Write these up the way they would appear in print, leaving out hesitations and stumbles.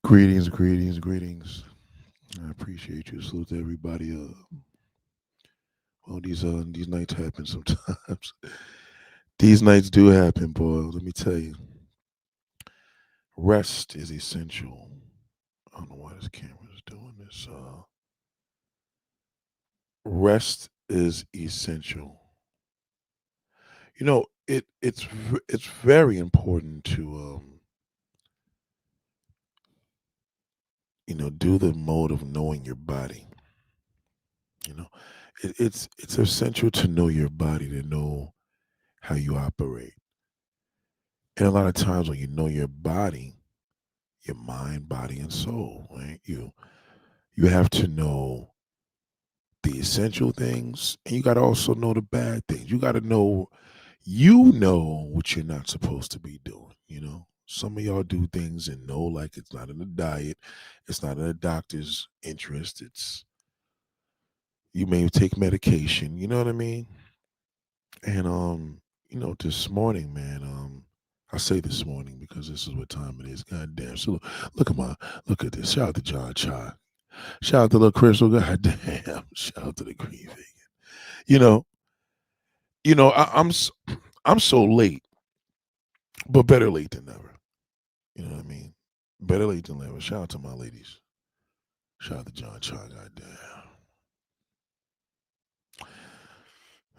Greetings, greetings, greetings. I appreciate you. Salute to everybody. Well, these nights happen sometimes. These nights do happen, boy. Let me tell you, rest is essential. I don't know why this camera is doing this. Rest is essential. It's very important to do the mode of knowing your body. You know, it's essential to know your body, to know how you operate. And a lot of times when you know your body, your mind, body, and soul, right? You have to know the essential things, and you got to also know the bad things. You know what you're not supposed to be doing. Some of y'all do things and know like it's not in the diet, it's not in a doctor's interest. It's you may take medication. You know what I mean? And this morning, man, I say this morning because this is what time it is. God damn. So look at this. Shout out to John Chai. Shout out to little Crystal. God damn. Shout out to the Green Vegan. You know, I'm so late, but better late than never. You know what I mean? Better late than never. Shout out to my ladies. Shout out to John Chai. God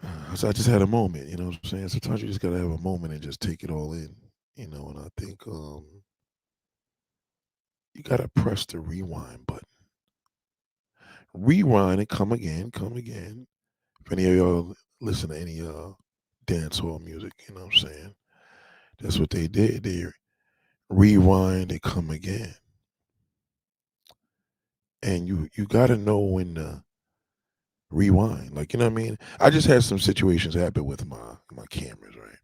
damn. So I just had a moment. You know what I'm saying? Sometimes you just gotta have a moment and just take it all in. And I think you gotta press the rewind button. Rewind and come again, come again. If any of y'all listen to any dance hall music, you know what I'm saying? That's what they did. They rewind and come again. And you gotta know when to rewind. Like, you know what I mean? I just had some situations happen with my cameras, right?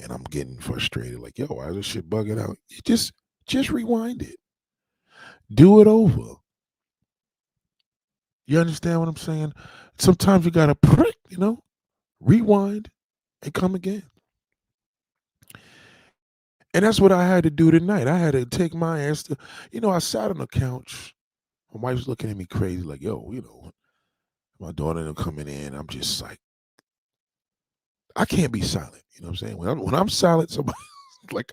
And I'm getting frustrated, like, yo, why is this shit bugging out? Just rewind it. Do it over. You understand what I'm saying? Sometimes you gotta prick, rewind and come again. And that's what I had to do tonight. I had to take my ass to, I sat on the couch. My wife's looking at me crazy, like, yo, my daughter coming in. I'm just like, I can't be silent. You know what I'm saying? When I'm silent, somebody like,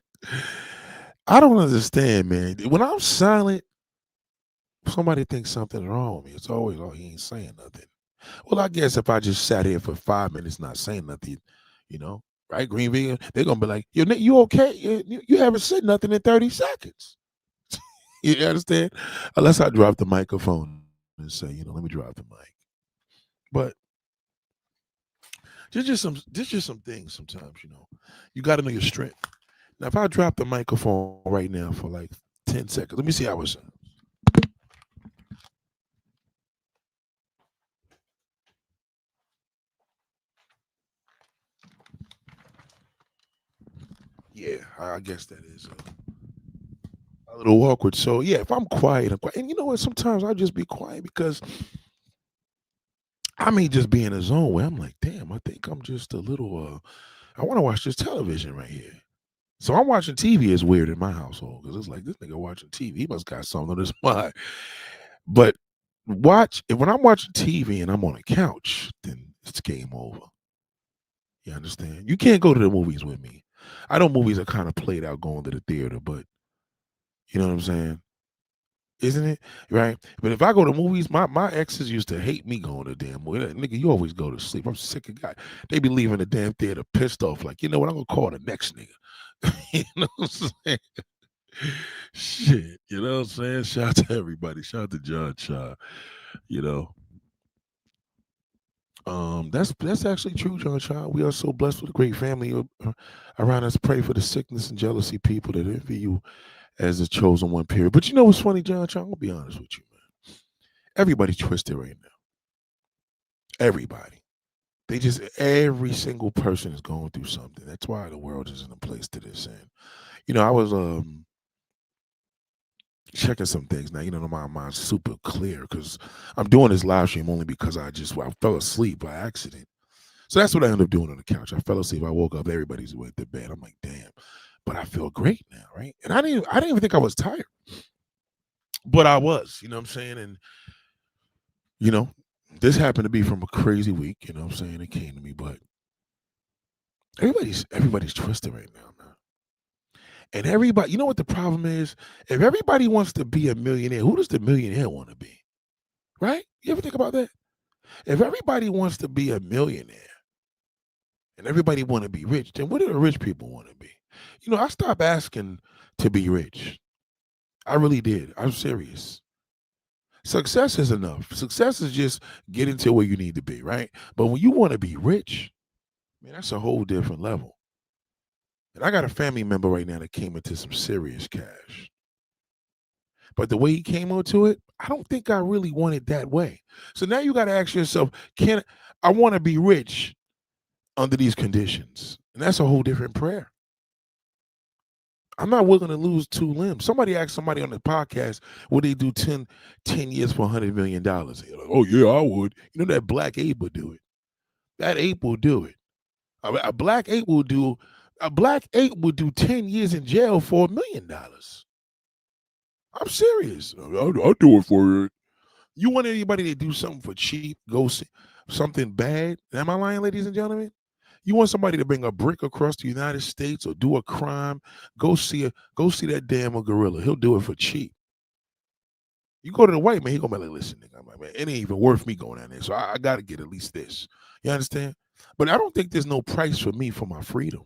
I don't understand, man. When I'm silent, somebody thinks something's wrong with me. It's always, oh, he ain't saying nothing. Well, I guess if I just sat here for 5 minutes not saying nothing, you know, right, Green Vegan, they're gonna be like, you okay? You haven't said nothing in 30 seconds. You understand? Unless I drop the microphone and say, let me drop the mic. But there's just some things sometimes, you got to know your strength. Now, if I drop the microphone right now for like 10 seconds, let me see how it sounds. Yeah, I guess that is a little awkward. So yeah, if I'm quiet, and you know what? Sometimes I'll just be quiet because I may just be in a zone where I'm like, damn, I think I'm just a little. I want to watch this television right here. So I'm watching TV is weird in my household because it's like this nigga watching TV. He must got something on his mind. But when I'm watching TV and I'm on a couch, then it's game over. You understand? You can't go to the movies with me. I know movies are kind of played out going to the theater, but you know what I'm saying? Isn't it? Right? But if I go to movies, my exes used to hate me going to damn movie. Like, nigga, you always go to sleep. I'm sick of guy. They be leaving the damn theater pissed off. Like, you know what? I'm gonna call the next nigga. You know what I'm saying? Shit. You know what I'm saying? Shout out to everybody. Shout out to John Shaw. You know. That's actually true, John Shaw. We are so blessed with a great family around us. Pray for the sickness and jealousy people that envy you as the chosen one. Period. But you know what's funny, John Shaw? I'm gonna be honest with you, man. Everybody twisted right now. Everybody. Every single person is going through something. That's why the world is in the place that it's in. I was checking some things now. My mind's super clear because I'm doing this live stream only because I fell asleep by accident. So that's what I ended up doing on the couch. I fell asleep. I woke up. Everybody's went to bed. I'm like, damn. But I feel great now, right? And I didn't even think I was tired. But I was, you know what I'm saying? And, you know, this happened to be from a crazy week, you know what I'm saying? It came to me, but everybody's twisted right now, man. And everybody, you know what the problem is? If everybody wants to be a millionaire, who does the millionaire want to be? Right? You ever think about that? If everybody wants to be a millionaire and everybody want to be rich, then what do the rich people want to be? You know, I stopped asking to be rich. I really did. I'm serious. Success is enough. Success is just getting to where you need to be, right? But when you want to be rich, man, that's a whole different level. And I got a family member right now that came into some serious cash. But the way he came onto it, I don't think I really want it that way. So now you got to ask yourself, can I want to be rich under these conditions? And that's a whole different prayer. I'm not willing to lose two limbs. Somebody asked somebody on the podcast, would they do 10 years for $100 million? They're like, oh, yeah, I would. You know, that black ape would do it. That ape will do it. A black ape will do. A black ape would do 10 years in jail for $1 million. I'm serious. I'll do it for you. You want anybody to do something for cheap, go see something bad? Am I lying, ladies and gentlemen? You want somebody to bring a brick across the United States or do a crime? Go see that damn gorilla. He'll do it for cheap. You go to the white man, he gonna be like, listen, nigga, I'm like, man, it ain't even worth me going down there. So I gotta get at least this. You understand? But I don't think there's no price for me for my freedom.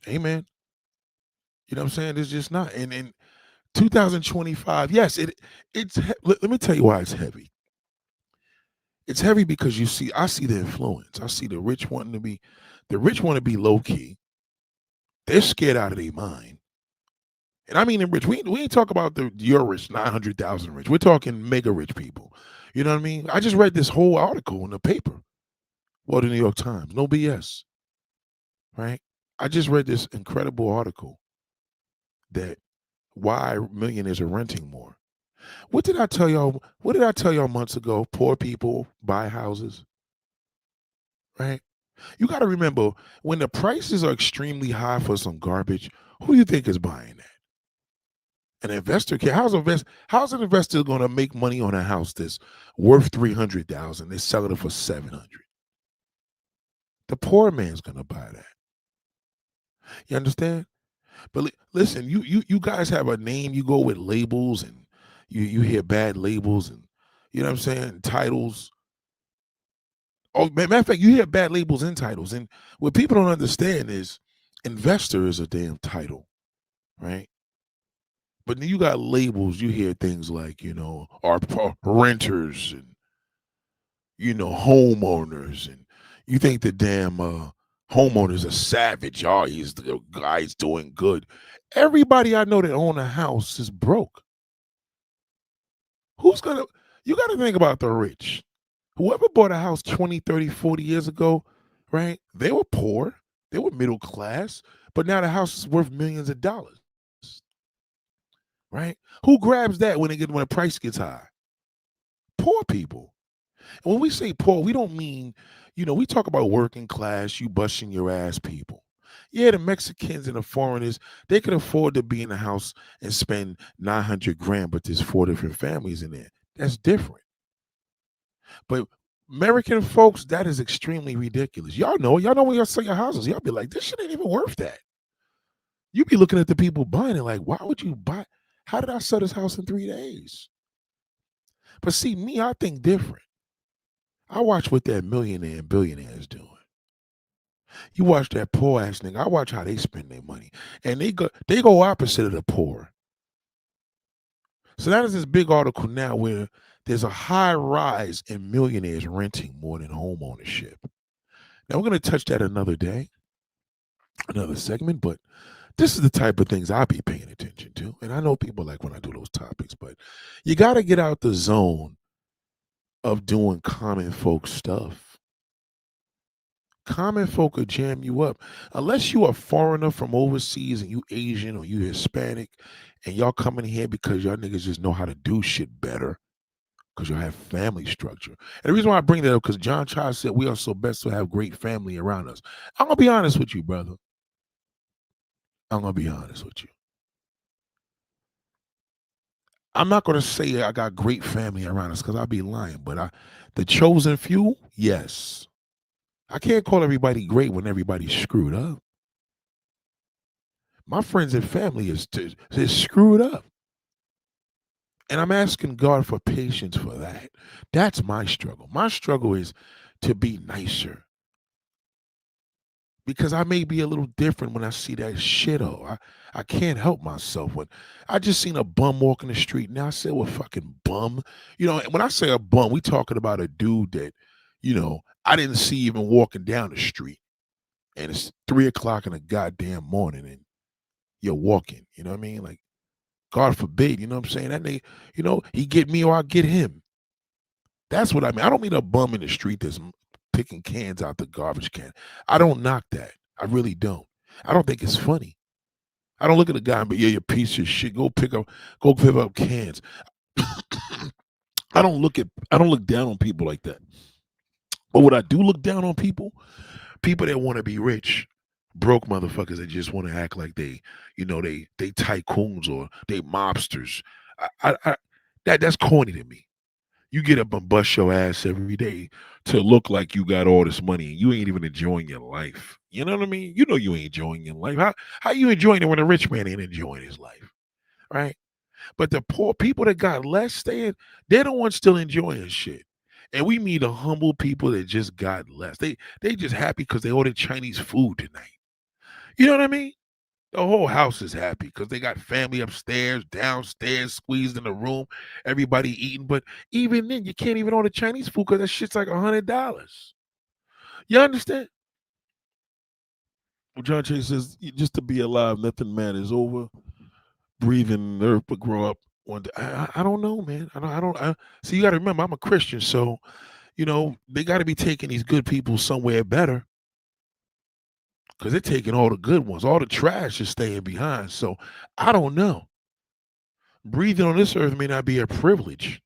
Amen. You know what I'm saying? There's just not. And in 2025, yes, let me tell you why it's heavy. It's heavy because I see the influence. I see the rich want to be low key. They're scared out of their mind. And I mean, the rich, we ain't talk about your rich, 900,000 rich. We're talking mega rich people. You know what I mean? I just read this whole article in the paper. Well, the New York Times, no BS, right? I just read this incredible article that why millionaires are renting more. What did I tell y'all? What did I tell y'all months ago? Poor people buy houses, right? You got to remember when the prices are extremely high for some garbage, who do you think is buying that? An investor can. How's an investor going to make money on a house that's worth 300,000? They're selling it for 700. The poor man's going to buy that. You understand? But listen, you guys have a name. You go with labels, and you hear bad labels, and you know what I'm saying, titles. Oh, matter of fact, you hear bad labels and titles, and what people don't understand is investor is a damn title, right? But then you got labels. You hear things like, are renters and, homeowners. And you think the damn homeowner's a savage. Oh, he's the guy's doing good. Everybody I know that own a house is broke. You got to think about the rich. Whoever bought a house 20, 30, 40 years ago, right? They were poor. They were middle class. But now the house is worth millions of dollars. Right? Who grabs that when the price gets high? Poor people. And when we say poor, we don't mean, we talk about working class, you busting your ass people. Yeah, the Mexicans and the foreigners, they could afford to be in the house and spend 900 grand, but there's 4 different families in there. That's different. But American folks, that is extremely ridiculous. Y'all know when y'all sell your houses, y'all be like, this shit ain't even worth that. You be looking at the people buying it like, why would you buy? How did I sell this house in 3 days? But see, me, I think different. I watch what that millionaire and billionaire is doing. You watch that poor ass nigga. I watch how they spend their money. And they go opposite of the poor. So that is this big article now where there's a high rise in millionaires renting more than home ownership. Now we're going to touch that another day, another segment, but this is the type of things I be paying attention to. And I know people like when I do those topics, but you got to get out the zone of doing common folk stuff. Common folk will jam you up. Unless you a foreigner from overseas and you Asian or you Hispanic and y'all coming here because y'all niggas just know how to do shit better because you have family structure. And the reason why I bring that up because John Child said we are so best to have great family around us. I'm going to be honest with you, brother. I'm going to be honest with you. I'm not gonna say I got great family around us because I'd be lying, but the chosen few, yes. I can't call everybody great when everybody's screwed up. My friends and family is screwed up. And I'm asking God for patience for that. That's my struggle. My struggle is to be nicer because I may be a little different when I see that shithole. I can't help myself. When I just seen a bum walking the street, now I said, "Well, fucking bum." When I say a bum, we talking about a dude that, I didn't see even walking down the street, and it's 3 o'clock in the goddamn morning, and you're walking. You know what I mean? Like, God forbid. You know what I'm saying? That nigga, he get me or I get him. That's what I mean. I don't mean a bum in the street that's picking cans out the garbage can. I don't knock that. I really don't. I don't think it's funny. I don't look at the guy and be, yeah, you piece of shit. Go pick up cans. I don't look down on people like that. But what I do look down on people that want to be rich, broke motherfuckers that just want to act like they tycoons or they mobsters. I that's corny to me. You get up and bust your ass every day to look like you got all this money and you ain't even enjoying your life. You know what I mean? You know you ain't enjoying your life. How you enjoying it when a rich man ain't enjoying his life, right? But the poor people that got less, they're the ones still enjoying shit. And we meet the humble people that just got less. They just happy because they ordered Chinese food tonight. You know what I mean? The whole house is happy because they got family upstairs, downstairs, squeezed in the room, everybody eating. But even then, you can't even order Chinese food because that shit's like $100. You understand? Well, John Chase says, just to be alive, nothing matters. Over breathing, earth but grow up one day. I don't know, man. See, you got to remember, I'm a Christian, so they got to be taking these good people somewhere better because they're taking all the good ones. All the trash is staying behind. So I don't know. Breathing on this earth may not be a privilege.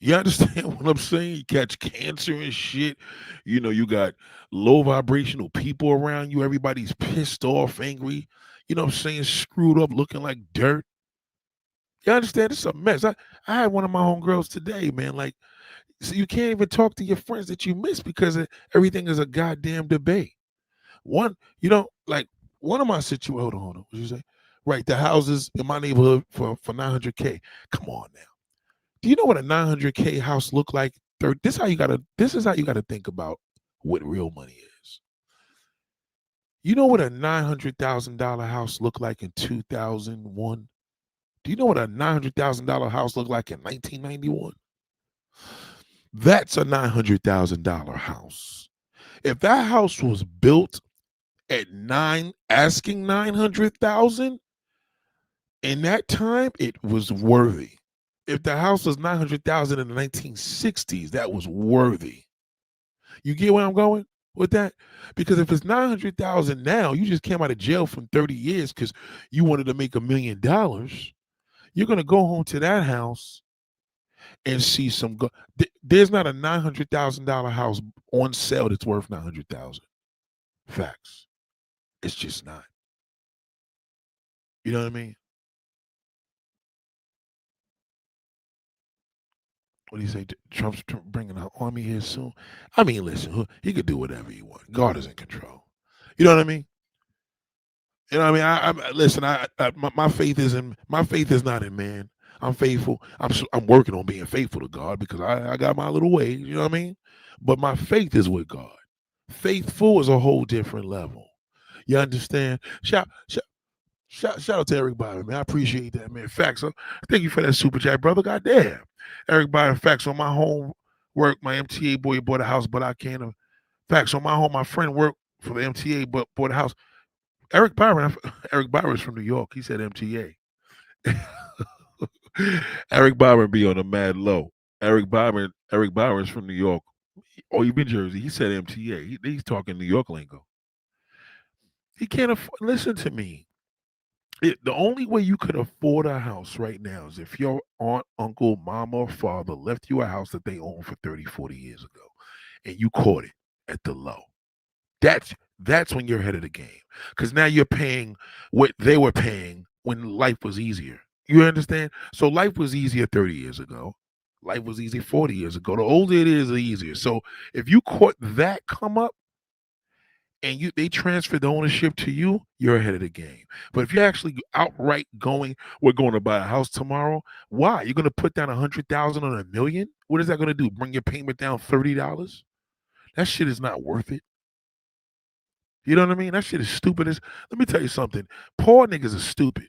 You understand what I'm saying? You catch cancer and shit. You got low vibrational people around you. Everybody's pissed off, angry. You know what I'm saying? Screwed up, looking like dirt. You understand? It's a mess. I had one of my homegirls today, man. Like, so you can't even talk to your friends that you miss because everything is a goddamn debate. Like one of my situations. Hold on. What you say? Right, the houses in my neighborhood for 900K. Come on now. Do you know what a 900K house look like? This is how you gotta think about what real money is. You know what a $900,000 house looked like in 2001? Do you know what a $900,000 house looked like in 1991? That's a $900,000 house. If that house was built at asking 900,000 in that time, it was worthy. If the house was 900,000 in the 1960s, that was worthy. You get where I'm going with that? Because if it's 900,000 now, you just came out of jail from 30 years because you wanted to make $1 million. You're gonna go home to that house and see there's not a $900,000 house on sale that's worth 900,000. Facts. It's just not. You know what I mean? What do you say? Trump's bringing an army here soon. I mean, listen, he could do whatever he wants. God is in control. You know what I mean? You know what I mean? Listen. My faith is not in man. I'm faithful. I'm working on being faithful to God because I got my little ways. You know what I mean? But my faith is with God. Faithful is a whole different level. You understand? Shout out to Eric Byron, man. I appreciate that, man. Facts. Thank you for that super chat, brother. Goddamn. Eric Byron, facts on my home work. My MTA boy bought a house, but I can't. Facts on my home. My friend worked for the MTA, but bought a house. Eric Byron. Eric Byron is from New York. He said MTA. Eric Byron be on a mad low. Eric Byron's from New York. Oh, you been Jersey. He said MTA. He's talking New York lingo. He can't listen to me. The only way you could afford a house right now is if your aunt, uncle, mama, or father left you a house that they owned for 30, 40 years ago and you caught it at the low. That's when you're ahead of the game. Because now you're paying what they were paying when life was easier. You understand? So life was easier 30 years ago. Life was easy 40 years ago. The older it is, the easier. So if you caught that come up and they transfer the ownership to you, you're ahead of the game. But if you're actually outright going, we're going to buy a house tomorrow. Why? You're going to put down 100,000 on a million? What is that going to do? Bring your payment down $30? That shit is not worth it. You know what I mean? That shit is stupid. Let me tell you something. Poor niggas are stupid.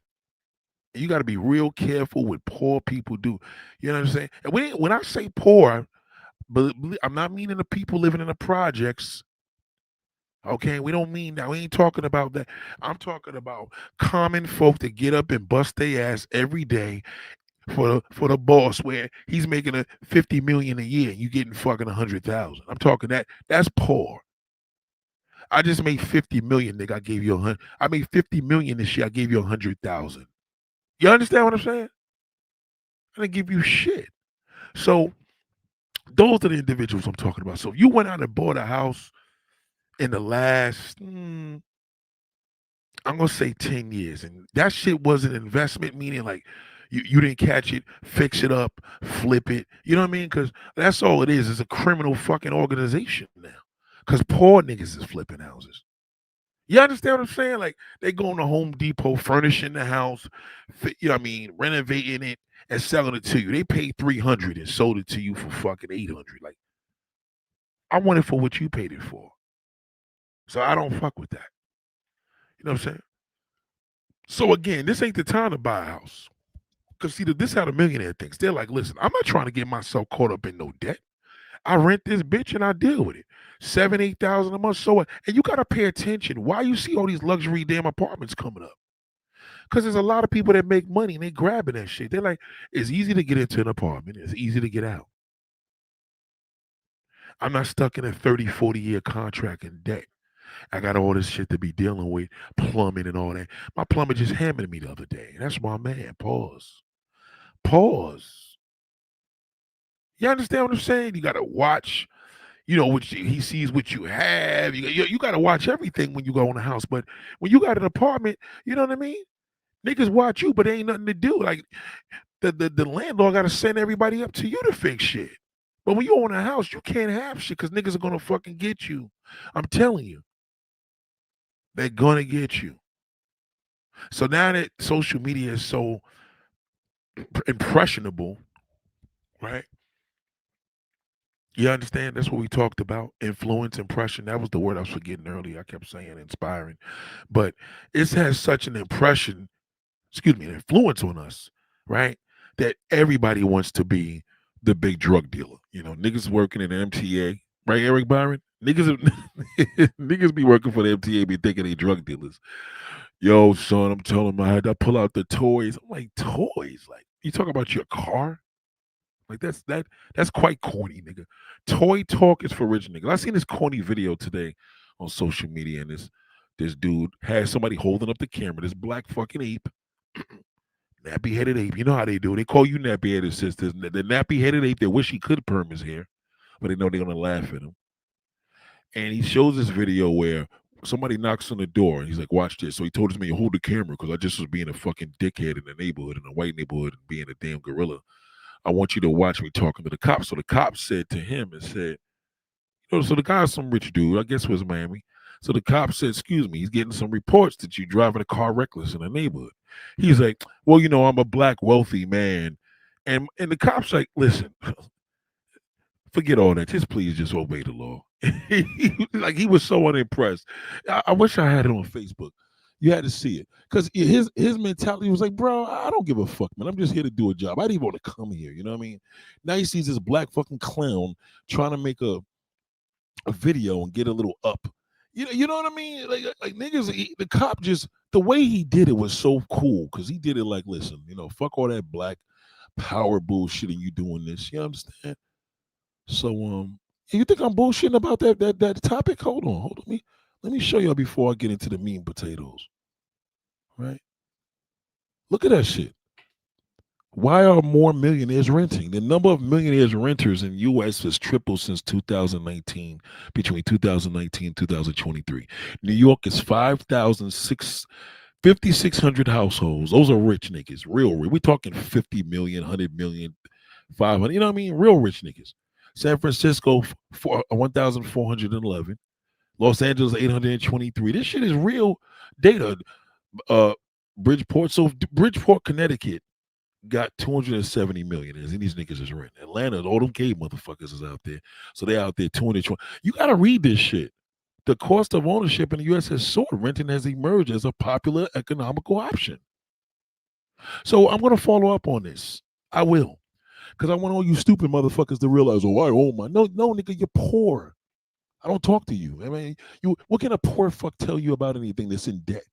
You got to be real careful what poor people do. You know what I'm saying? And when I say poor, but I'm not meaning the people living in the projects. Okay, we don't mean that. We ain't talking about that. I'm talking about common folk that get up and bust their ass every day for the boss, where he's making a 50 million a year and you getting fucking 100,000. I'm talking that's poor. I just made 50 million, nigga. I gave you 100. I made 50 million this year. I gave you 100,000. You understand what I'm saying? I didn't give you shit. So those are the individuals I'm talking about. So if you went out and bought a house in the last, I'm gonna say 10 years, and that shit was an investment, meaning like you didn't catch it, fix it up, flip it. You know what I mean? Because that's all it is. It's a criminal fucking organization now. Because poor niggas is flipping houses. You understand what I'm saying? Like they going to Home Depot, furnishing the house, you know what I mean, renovating it and selling it to you. They paid 300 and sold it to you for fucking 800. Like I want it for what you paid it for. So I don't fuck with that. You know what I'm saying? So again, this ain't the time to buy a house. Because see, this how the millionaire thinks. They're like, listen, I'm not trying to get myself caught up in no debt. I rent this bitch and I deal with it. 7,000, 8,000 a month. So what? And you gotta pay attention. Why you see all these luxury damn apartments coming up? Because there's a lot of people that make money and they grabbing that shit. They're like, it's easy to get into an apartment. It's easy to get out. I'm not stuck in a 30, 40-year contract in debt. I got all this shit to be dealing with, plumbing and all that. My plumber just hammered me the other day. That's my man. Pause. Pause. You understand what I'm saying? You got to watch, what he sees what you have. You got to watch everything when you go in the house. But when you got an apartment, you know what I mean? Niggas watch you, but there ain't nothing to do. Like the landlord got to send everybody up to you to fix shit. But when you own a house, you can't have shit because niggas are going to fucking get you. I'm telling you. They're going to get you. So now that social media is so impressionable, right? You understand? That's what we talked about. Influence, impression. That was the word I was forgetting earlier. I kept saying inspiring. But it has such an an influence on us, right? That everybody wants to be the big drug dealer. Niggas working in the MTA, right, Eric Byron? Niggas be working for the MTA, be thinking they drug dealers. Yo, son, I'm telling him I had to pull out the toys. I'm like, toys? Like, you talk about your car? Like that's quite corny, nigga. Toy talk is for rich niggas. I seen this corny video today on social media, and this dude has somebody holding up the camera. This black fucking ape, nappy headed ape. You know how they do. They call you nappy headed sisters. The nappy headed ape. They wish he could perm his hair, but they know they're gonna laugh at him. And he shows this video where somebody knocks on the door, and he's like, "Watch this." So he told me to hold the camera because I just was being a fucking dickhead in the neighborhood, in a white neighborhood, and being a damn gorilla. I want you to watch me talking to the cops. So the cops said to him and said, so the guy's some rich dude, I guess was Miami. So the cop said, excuse me, he's getting some reports that you driving a car reckless in the neighborhood. He's like, well, I'm a black wealthy man. And the cop's like, listen, forget all that. Just please just obey the law. He was so unimpressed. I wish I had it on Facebook. You had to see it. Because his mentality was like, bro, I don't give a fuck, man. I'm just here to do a job. I didn't even want to come here. You know what I mean? Now he sees this black fucking clown trying to make a video and get a little up. You know what I mean? Like niggas, the cop just, the way he did it was so cool because he did it like, listen, fuck all that black power bullshit and you doing this. You understand? So you think I'm bullshitting about that topic? Hold on. Let me show y'all before I get into the meat and potatoes. Right? Look at that shit. Why are more millionaires renting? The number of millionaires renters in U.S. has tripled since 2019, between 2019 and 2023. New York is 5,006 5,600 households. Those are rich niggas, real rich. We talking 50 million, 100 million, 500. You know what I mean? Real rich niggas. San Francisco, 1,411. Los Angeles, 823. This shit is real data. Uh, Bridgeport. So Bridgeport, Connecticut got 270 millionaires, and these niggas is renting. Atlanta, all them gay motherfuckers is out there. So they out there 220. You got to read this shit. The cost of ownership in the U.S. has soared. Renting has emerged as a popular economical option. So I'm going to follow up on this. I will. Because I want all you stupid motherfuckers to realize, oh, I own my. No, nigga, you're poor. I don't talk to you. I mean, what can a poor fuck tell you about anything that's in debt?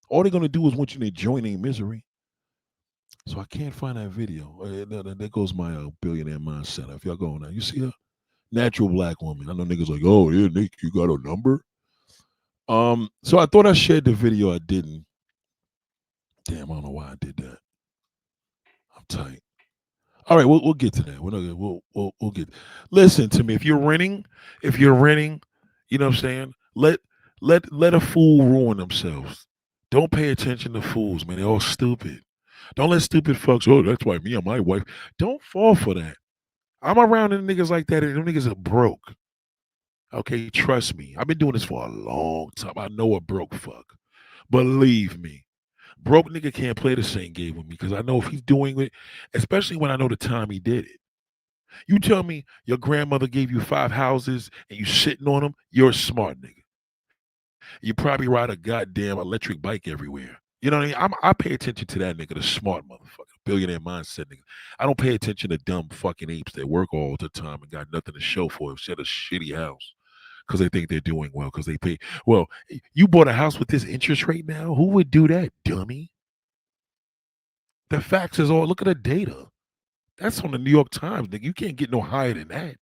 All they're going to do is want you to join in misery. So I can't find that video. There goes my billionaire mindset. If y'all go now, you see her? Natural black woman. I know niggas like, oh, yeah, Nick, you got a number? So I thought I shared the video. I didn't. Damn, I don't know why I did that. I'm tight. All right, we'll get to that. We'll get. Listen to me. If you're renting, you know what I'm saying. Let a fool ruin themselves. Don't pay attention to fools, man. They're all stupid. Don't let stupid fucks. Oh, that's why me and my wife. Don't fall for that. I'm around them niggas like that, and them niggas are broke. Okay, trust me. I've been doing this for a long time. I know a broke fuck. Believe me. Broke nigga can't play the same game with me because I know if he's doing it, especially when I know the time he did it. You tell me your grandmother gave you 5 houses and you sitting on them, you're a smart nigga. You probably ride a goddamn electric bike everywhere. You know what I mean? I pay attention to that nigga, the smart motherfucker, billionaire mindset nigga. I don't pay attention to dumb fucking apes that work all the time and got nothing to show for it. Shit, a shitty house because they think they're doing well because they pay. Well, you bought a house with this interest rate now? Who would do that, dummy? The facts is all, look at the data. That's on the New York Times, nigga. You can't get no higher than that.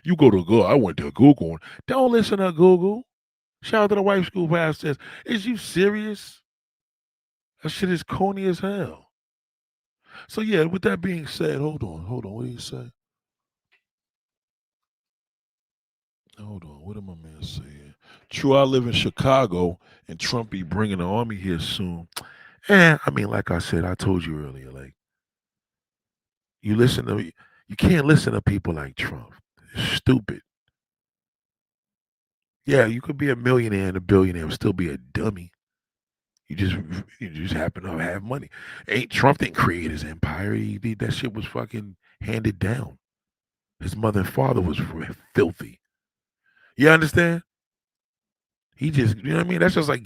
You go to Google. I went to Google. Don't listen to Google. Shout out to the white school pastor. Is you serious? That shit is corny as hell. So yeah, with that being said, hold on. What do you say? Hold on. What did my man say here? True, I live in Chicago, and Trump be bringing the army here soon. I mean, like I said, I told you earlier, like you can't listen to people like Trump. It's stupid. Yeah, you could be a millionaire and a billionaire and still be a dummy. You just happen to have money. Ain't Trump didn't create his empire. That shit was fucking handed down. His mother and father was filthy. You understand? He just, you know what I mean? That's just like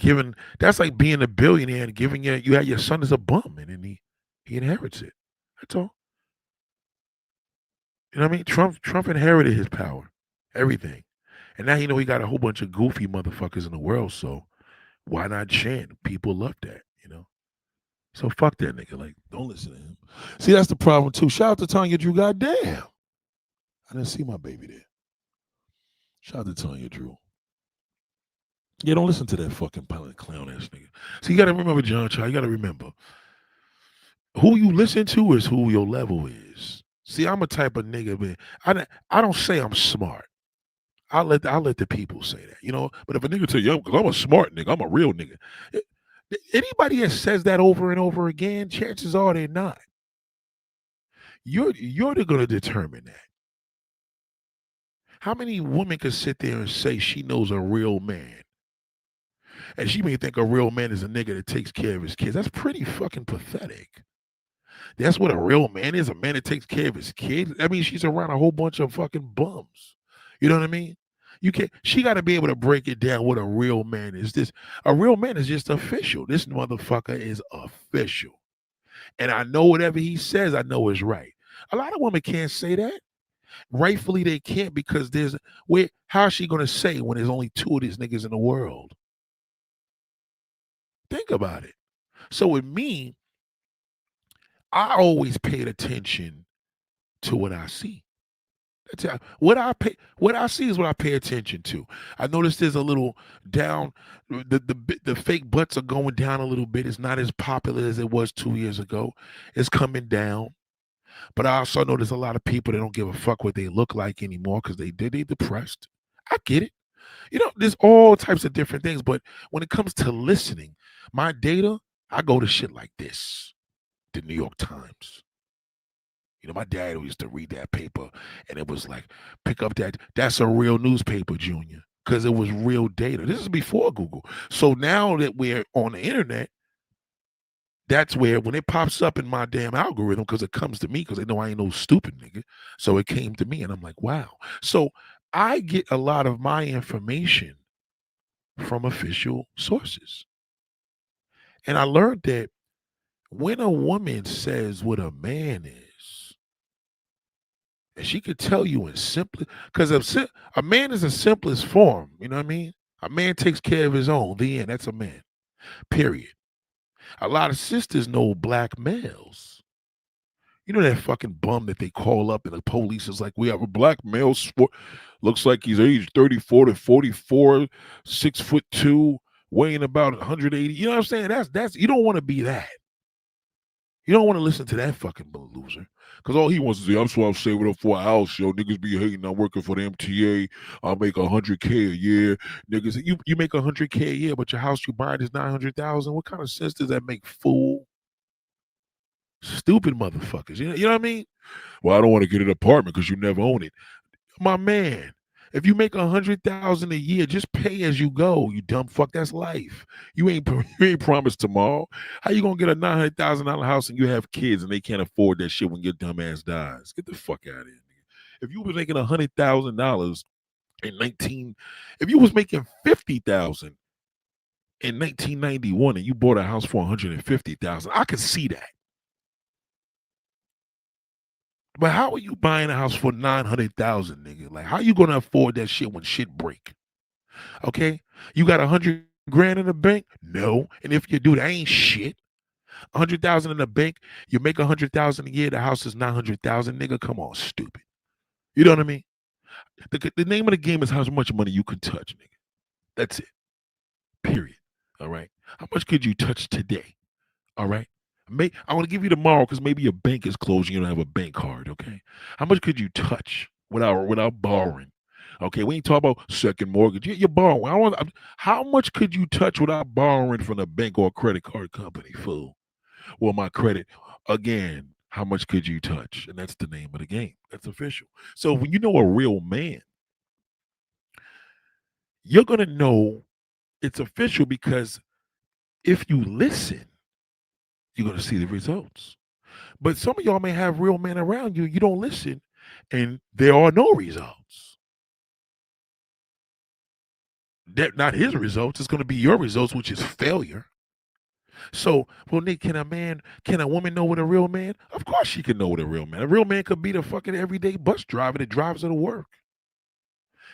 that's like being a billionaire and giving you had your son as a bum and then he inherits it. That's all. You know what I mean? Trump inherited his power, everything. And now he got a whole bunch of goofy motherfuckers in the world, so why not chant? People love that, you know? So fuck that nigga. Like, don't listen to him. See, that's the problem too. Shout out to Tanya Drew. Goddamn. I didn't see my baby there. Shout out to Tanya Drew. Yeah, don't listen to that fucking pilot clown ass nigga. So you gotta remember, John Child, you gotta remember. Who you listen to is who your level is. See, I'm a type of nigga, man. I don't say I'm smart. I'll let the people say that, you know. But if a nigga tell you, because I'm a smart nigga, I'm a real nigga. Anybody that says that over and over again, chances are they're not. You're going to determine that. How many women can sit there and say she knows a real man? And she may think a real man is a nigga that takes care of his kids. That's pretty fucking pathetic. That's what a real man is, a man that takes care of his kids. I mean, she's around a whole bunch of fucking bums. You know what I mean? She got to be able to break it down what a real man is. A real man is just official. This motherfucker is official. And I know whatever he says, I know is right. A lot of women can't say that. Rightfully, they can't because how is she going to say when there's only 2 of these niggas in the world? Think about it. So with me, I always paid attention to what I see. What I see is what I pay attention to. I noticed there's a little down. The fake butts are going down a little bit. It's not as popular as it was 2 years ago. It's coming down. But I also know there's a lot of people that don't give a fuck what they look like anymore because they depressed. I get it. There's all types of different things. But when it comes to listening, my data, I go to shit like this. The New York Times. My dad used to read that paper, and it was like, pick up that's a real newspaper, Junior, because it was real data. This is before Google. So now that we're on the internet, that's where when it pops up in my damn algorithm, because it comes to me, because they know I ain't no stupid nigga. So it came to me, and I'm like, wow. So I get a lot of my information from official sources. And I learned that when a woman says what a man is, and she could tell you in simple, because a man is the simplest form, you know what I mean? A man takes care of his own. The end. That's a man. Period. A lot of sisters know black males. That fucking bum that they call up and the police is like, we have a black male sport. Looks like he's aged 34 to 44, 6'2", weighing about 180. You know what I'm saying? That's you don't want to be that. You don't want to listen to that fucking loser. Because all he wants to say, I'm so I'm saving up for a house, yo. Niggas be hating. I'm working for the MTA. I'll make $100K a year. Niggas, you make $100K a year, but your house you buy is $900,000. What kind of sense does that make, fool? Stupid motherfuckers. You know what I mean? Well, I don't want to get an apartment because you never own it. My man, if you make $100,000 a year, just pay as you go. You dumb fuck. That's life. You ain't promised tomorrow. How you gonna get a $900,000 house and you have kids and they can't afford that shit when your dumb ass dies? Get the fuck out of here, nigga. If you was making $100,000 in 19, if you was making 50,000 in 1991 and you bought a house for 150,000, I could see that. But how are you buying a house for 900,000, nigga? Like, how you gonna afford that shit when shit break? Okay, you got 100 grand in the bank? No, and if you do, that ain't shit. 100,000 in the bank, you make 100,000 a year. The house is 900,000, nigga. Come on, stupid. You know what I mean? The name of the game is how much money you can touch, nigga. That's it. Period. All right. How much could you touch today? All right. I want to give you tomorrow because maybe your bank is closed and you don't have a bank card. Okay. How much could you touch without borrowing? Okay, we ain't talking about second mortgage. You're borrowing. How much could you touch without borrowing from a bank or a credit card company, fool? Well, my credit, again, how much could you touch? And that's the name of the game. That's official. So when you know a real man, you're going to know it's official because if you listen, you're going to see the results. But some of y'all may have real men around you, you don't listen, and there are no results. That not his results, it's going to be your results, which is failure. So, well, Nick, can a woman know what a real man? Of course she can know what a real man. A real man could be the fucking everyday bus driver that drives her to work.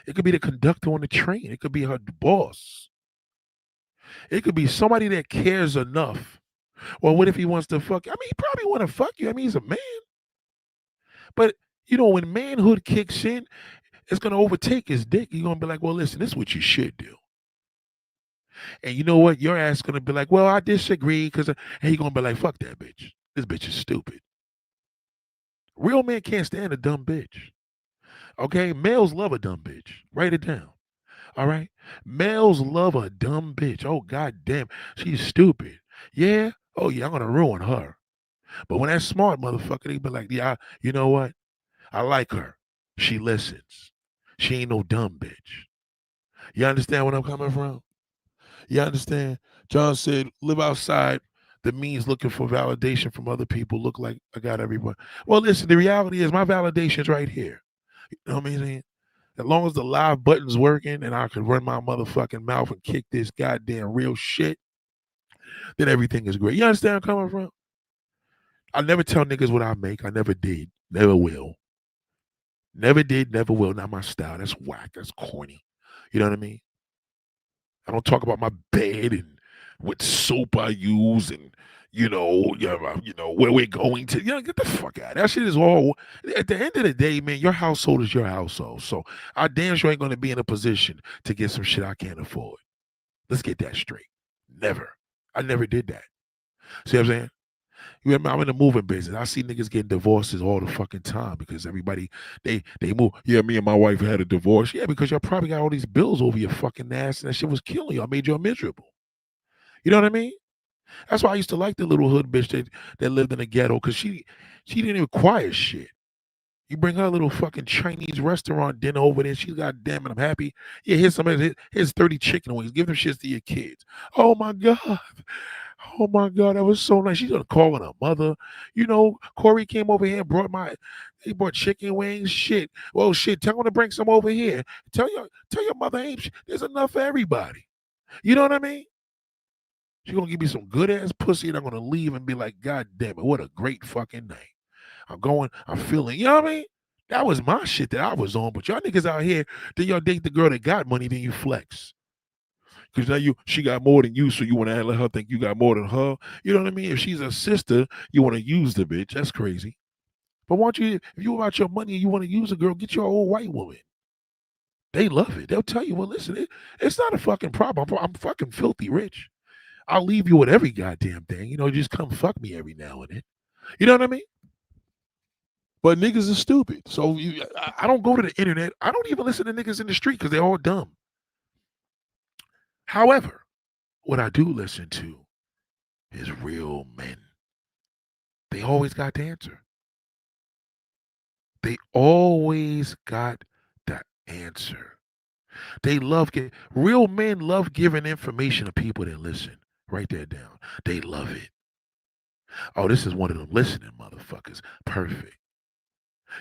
It could be the conductor on the train. It could be her boss. It could be somebody that cares enough. Well, what if he wants to fuck you? I mean, he probably want to fuck you. I mean, he's a man. But, when manhood kicks in, it's going to overtake his dick. You're going to be like, well, listen, this is what you should do. And you know what? Your ass going to be like, well, I disagree. And he's going to be like, fuck that bitch. This bitch is stupid. Real men can't stand a dumb bitch. Okay? Males love a dumb bitch. Write it down. All right? Males love a dumb bitch. Oh, god damn. She's stupid. Yeah? Oh, yeah, I'm going to ruin her. But when that smart motherfucker, they be like, yeah, you know what? I like her. She listens. She ain't no dumb bitch. You understand where I'm coming from? You understand? John said, live outside the means looking for validation from other people. Look like I got everyone. Well, listen, the reality is my validation's right here. You know what I mean? As long as the live button's working and I can run my motherfucking mouth and kick this goddamn real shit, then everything is great. You understand where I'm coming from? I never tell niggas what I make. I never did. Never will. Never did, never will. Not my style. That's whack. That's corny. You know what I mean? I don't talk about my bed and what soap I use and where we're going to. Get the fuck out. That shit is all. At the end of the day, man, your household is your household. So I damn sure ain't going to be in a position to get some shit I can't afford. Let's get that straight. Never. I never did that. See what I'm saying? I'm in the moving business. I see niggas getting divorces all the fucking time because everybody they move. Yeah, me and my wife had a divorce. Yeah, because y'all probably got all these bills over your fucking ass, and that shit was killing you. I made you miserable. You know what I mean? That's why I used to like the little hood bitch that lived in the ghetto because she didn't require shit. You bring her a little fucking Chinese restaurant dinner over there. She's got damn it, I'm happy. Yeah, here's 30 chicken wings. Give them shits to your kids. Oh my God. Oh my God, that was so nice. She's gonna call on her mother. Corey came over here and he brought chicken wings. Shit. Well, shit, tell him to bring some over here. Tell your mother there's enough for everybody. You know what I mean? She's gonna give me some good ass pussy, and I'm gonna leave and be like, God damn it, what a great fucking night. I'm feeling, you know what I mean? That was my shit that I was on. But y'all niggas out here, then y'all date the girl that got money, then you flex. Because now she got more than you, so you want to let her think you got more than her. You know what I mean? If she's a sister, you want to use the bitch. That's crazy. But if you about your money and you want to use a girl, get your old white woman. They love it. They'll tell you, well, listen, it's not a fucking problem. I'm fucking filthy rich. I'll leave you with every goddamn thing. Just come fuck me every now and then. You know what I mean? But niggas are stupid. So I don't go to the internet. I don't even listen to niggas in the street because they're all dumb. However, what I do listen to is real men. They always got the answer. They always got the answer. Real men love giving information to people that listen. Write that down. They love it. Oh, this is one of them listening motherfuckers. Perfect.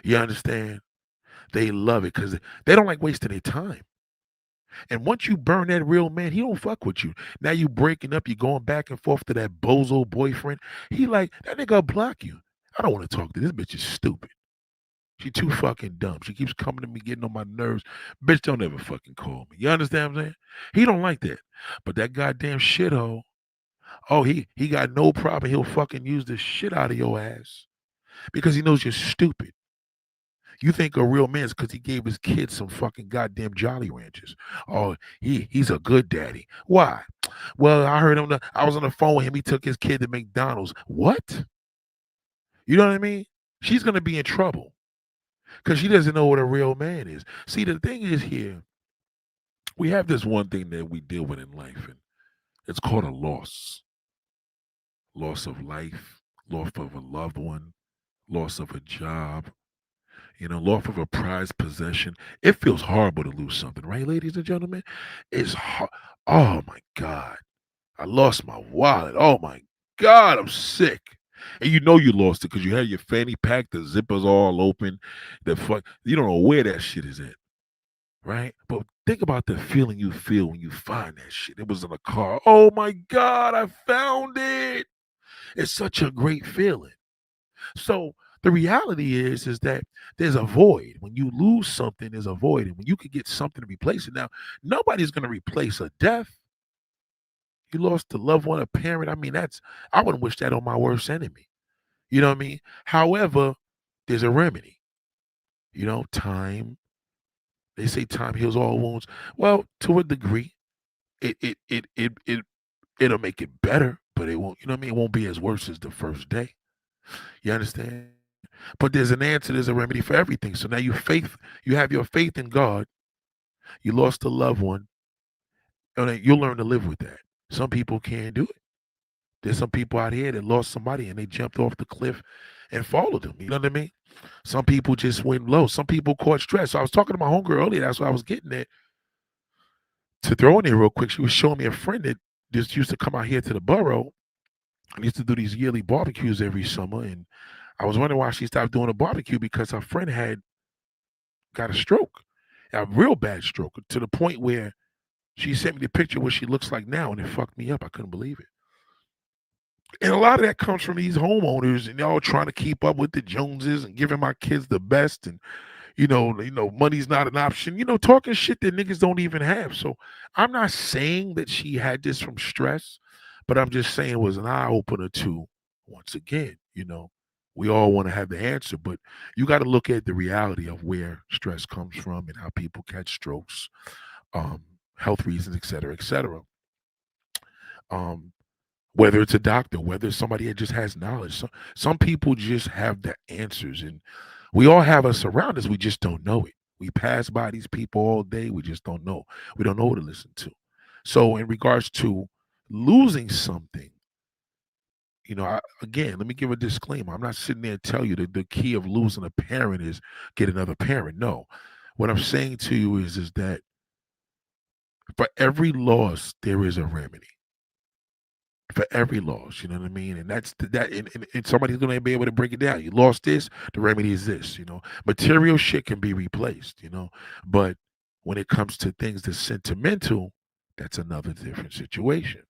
You understand? They love it because they don't like wasting their time. And once you burn that real man, he don't fuck with you. Now you breaking up, you going back and forth to that bozo boyfriend. He like, that nigga block you. I don't want to talk to this bitch is stupid. She too fucking dumb. She keeps coming to me, getting on my nerves. Bitch, don't ever fucking call me. You understand what I'm saying? He don't like that. But that goddamn shithole, oh, he got no problem. He'll fucking use the shit out of your ass because he knows you're stupid. You think a real man's because he gave his kids some fucking goddamn Jolly Ranchers. Oh, he's a good daddy. Why? Well, I heard him. I was on the phone with him. He took his kid to McDonald's. What? You know what I mean? She's gonna be in trouble because she doesn't know what a real man is. See, the thing is here, we have this one thing that we deal with in life, and it's called a loss. Loss of life, loss of a loved one, loss of a job, loss of a prized possession. It feels horrible to lose something, right, ladies and gentlemen? It's hard. Oh my God. I lost my wallet. Oh my God, I'm sick. And you lost it because you had your fanny pack, the zippers all open. You don't know where that shit is at, right? But think about the feeling you feel when you find that shit. It was in a car. Oh my God, I found it. It's such a great feeling. So the reality is that there's a void. When you lose something, there's a void. And when you could get something to replace it. Now, nobody's going to replace a death. You lost a loved one, a parent. I mean, I wouldn't wish that on my worst enemy. You know what I mean? However, there's a remedy. Time. They say time heals all wounds. Well, to a degree, it'll make it better, but it won't, you know what I mean? It won't be as worse as the first day. You understand? But there's an answer, there's a remedy for everything. So now you have your faith in God. You lost a loved one. And you'll learn to live with that. Some people can't do it. There's some people out here that lost somebody and they jumped off the cliff and followed them. You know what I mean? Some people just went low. Some people caught stress. So I was talking to my homegirl earlier. That's what I was getting at. To throw in there real quick, she was showing me a friend that just used to come out here to the borough and used to do these yearly barbecues every summer. And I was wondering why she stopped doing a barbecue because her friend had got a stroke, a real bad stroke, to the point where she sent me the picture of what she looks like now, and it fucked me up. I couldn't believe it. And a lot of that comes from these homeowners and y'all trying to keep up with the Joneses and giving my kids the best. And, money's not an option, talking shit that niggas don't even have. So I'm not saying that she had this from stress, but I'm just saying it was an eye opener to, once again, we all want to have the answer, but you got to look at the reality of where stress comes from and how people catch strokes, health reasons, et cetera, et cetera. Whether it's a doctor, whether it's somebody that just has knowledge. Some people just have the answers, and we all have us around us. We just don't know it. We pass by these people all day. We just don't know. We don't know who to listen to. So, in regards to losing something, again, let me give a disclaimer. I'm not sitting there and tell you that the key of losing a parent is get another parent. No, what I'm saying to you is that for every loss there is a remedy. For every loss, you know what I mean? And that's and somebody's gonna be able to break it down. You lost this, the remedy is this. Material shit can be replaced. But when it comes to things that's sentimental, that's another different situation.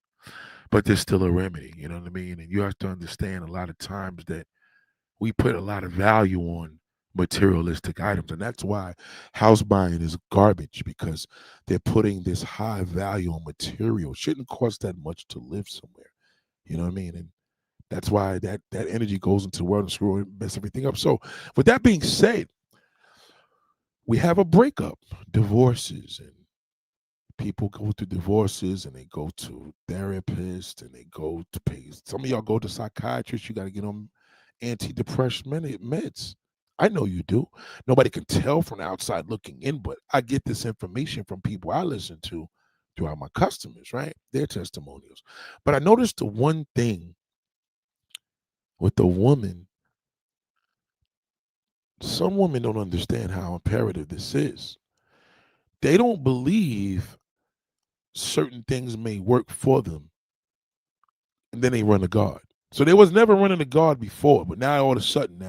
But there's still a remedy, you know what I mean? And you have to understand a lot of times that we put a lot of value on materialistic items. And that's why house buying is garbage, because they're putting this high value on material. It shouldn't cost that much to live somewhere. You know what I mean? And that's why that energy goes into the world and screw and mess everything up. So with that being said, we have a breakup, divorces, and people go through divorces and they go to therapists and they go to pay. Some of y'all go to psychiatrists. You got to get on antidepressant meds. I know you do. Nobody can tell from the outside looking in, but I get this information from people I listen to throughout my customers, right? Their testimonials. But I noticed the one thing with the woman, some women don't understand how imperative this is. They don't believe certain things may work for them, and then they run to God. So they was never running to God before, but now all of a sudden,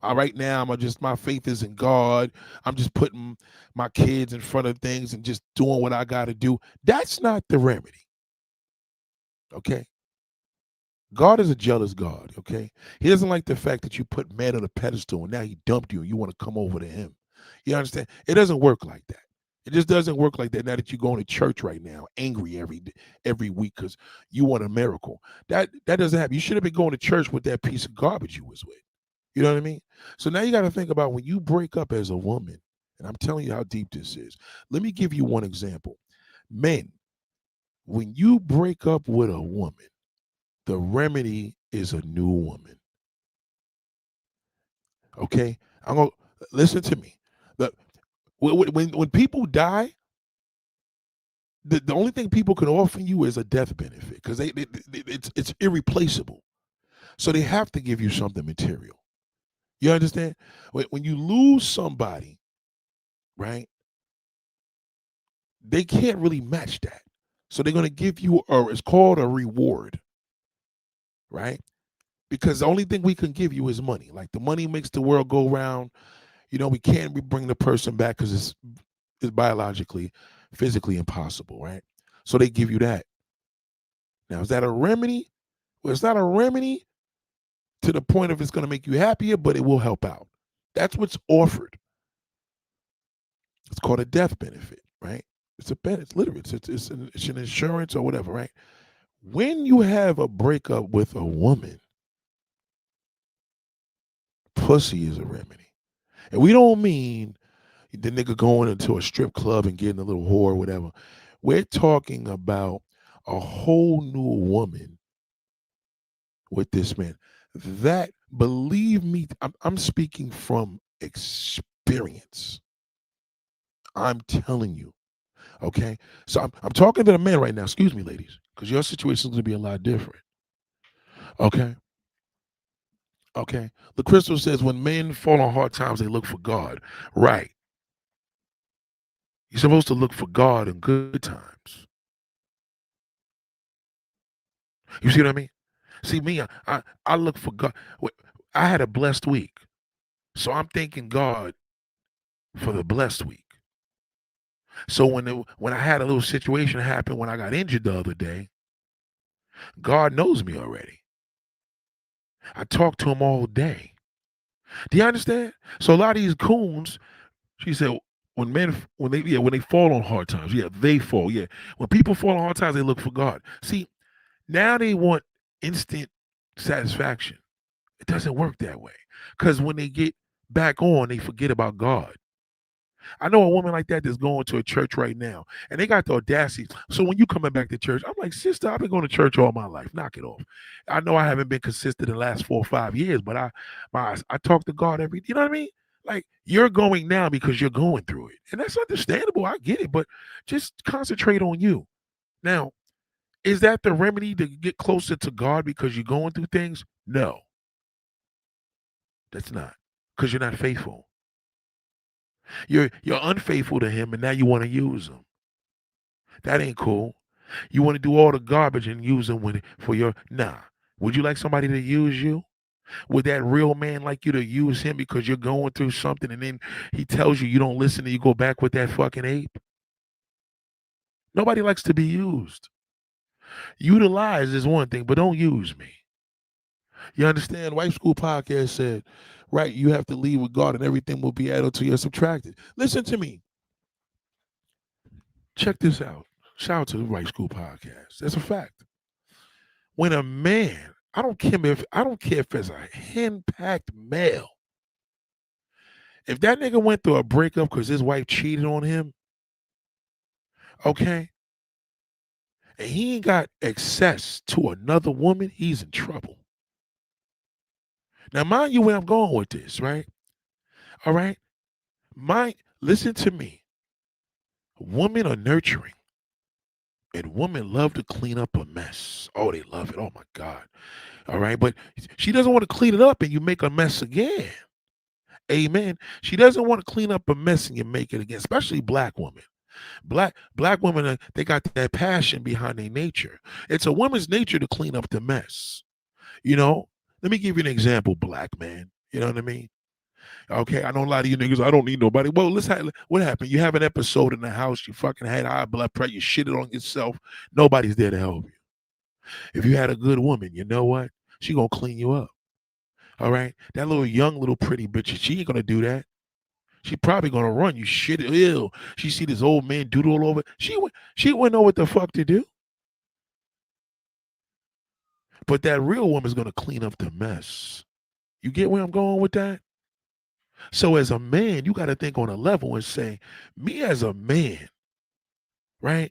right now, my faith is in God. I'm just putting my kids in front of things and just doing what I got to do. That's not the remedy, okay? God is a jealous God, okay? He doesn't like the fact that you put man on a pedestal and now he dumped you and you want to come over to him. You understand? It doesn't work like that. It just doesn't work like that. Now that you're going to church right now, angry every week because you want a miracle. That doesn't happen. You should have been going to church with that piece of garbage you was with. You know what I mean? So now you got to think about when you break up as a woman, and I'm telling you how deep this is. Let me give you one example. Men, when you break up with a woman, the remedy is a new woman. Okay, I'm gonna listen to me. The, when people die, the only thing people can offer you is a death benefit because it's irreplaceable. So they have to give you something material. You understand? When you lose somebody, right? They can't really match that. So they're gonna give you it's called a reward, right? Because the only thing we can give you is money. Like the money makes the world go round. We can't bring the person back because it's biologically, physically impossible, right? So they give you that. Now, is that a remedy? Well, it's not a remedy to the point of it's going to make you happier, but it will help out. That's what's offered. It's called a death benefit, right? It's a benefit. It's literally it's an insurance or whatever, right? When you have a breakup with a woman, pussy is a remedy, and we don't mean the nigga going into a strip club and getting a little whore or whatever. We're talking about a whole new woman with this man. That, believe me, I'm speaking from experience. I'm telling you. Okay. So I'm talking to the man right now. Excuse me, ladies, because your situation is going to be a lot different. Okay. Okay. The crystal says when men fall on hard times, they look for God. Right. You're supposed to look for God in good times. You see what I mean? See me, I look for God. I had a blessed week, so I'm thanking God for the blessed week. So when I had a little situation happen when I got injured the other day, God knows me already. I talked to him all day. Do you understand? So a lot of these coons, she said, when they fall on hard times, yeah, they fall. Yeah, when people fall on hard times, they look for God. See, now they want instant satisfaction. It doesn't work that way. Because when they get back on, they forget about God. I know a woman like that that's going to a church right now, and they got the audacity. So when you coming back to church, I'm like, sister, I've been going to church all my life. Knock it off. I know I haven't been consistent in the last 4 or 5 years, but I talk to God every. You know what I mean? Like you're going now because you're going through it, and that's understandable. I get it, but just concentrate on you. Now, is that the remedy to get closer to God because you're going through things? No, that's not because you're not faithful. You're unfaithful to Him, and now you want to use Him. That ain't cool. You want to do all the garbage and use Him for your nah. Would you like somebody to use you? Would that real man like you to use him because you're going through something and then he tells you you don't listen and you go back with that fucking ape? Nobody likes to be used. Utilize is one thing, but don't use me. You understand? White School Podcast said, right, you have to leave with God and everything will be added to you subtracted. Listen to me. Check this out. Shout out to the White School Podcast. That's a fact. When a man, I don't care if it's a hen-packed male, if that nigga went through a breakup because his wife cheated on him, okay, and he ain't got access to another woman, he's in trouble. Now, mind you, where I'm going with this, right? All right, listen to me. Women are nurturing, and women love to clean up a mess. Oh, they love it. Oh my God. All right, but she doesn't want to clean it up, and you make a mess again. Amen. She doesn't want to clean up a mess and you make it again, especially black women. Black women, they got that passion behind their nature. It's a woman's nature to clean up the mess. You know, let me give you an example, black man. You know what I mean? Okay, I know a lot of you niggas, I don't need nobody. Well, what happened? You have an episode in the house, you fucking had high blood pressure, you shitted on yourself. Nobody's there to help you. If you had a good woman, you know what? She gonna clean you up. All right? That little young, little pretty bitch, she ain't gonna do that. She probably gonna run you shit ill. She see this old man doodle all over. She wouldn't know what the fuck to do. But that real woman's gonna clean up the mess. You get where I'm going with that? So as a man, you got to think on a level and say, me as a man, right?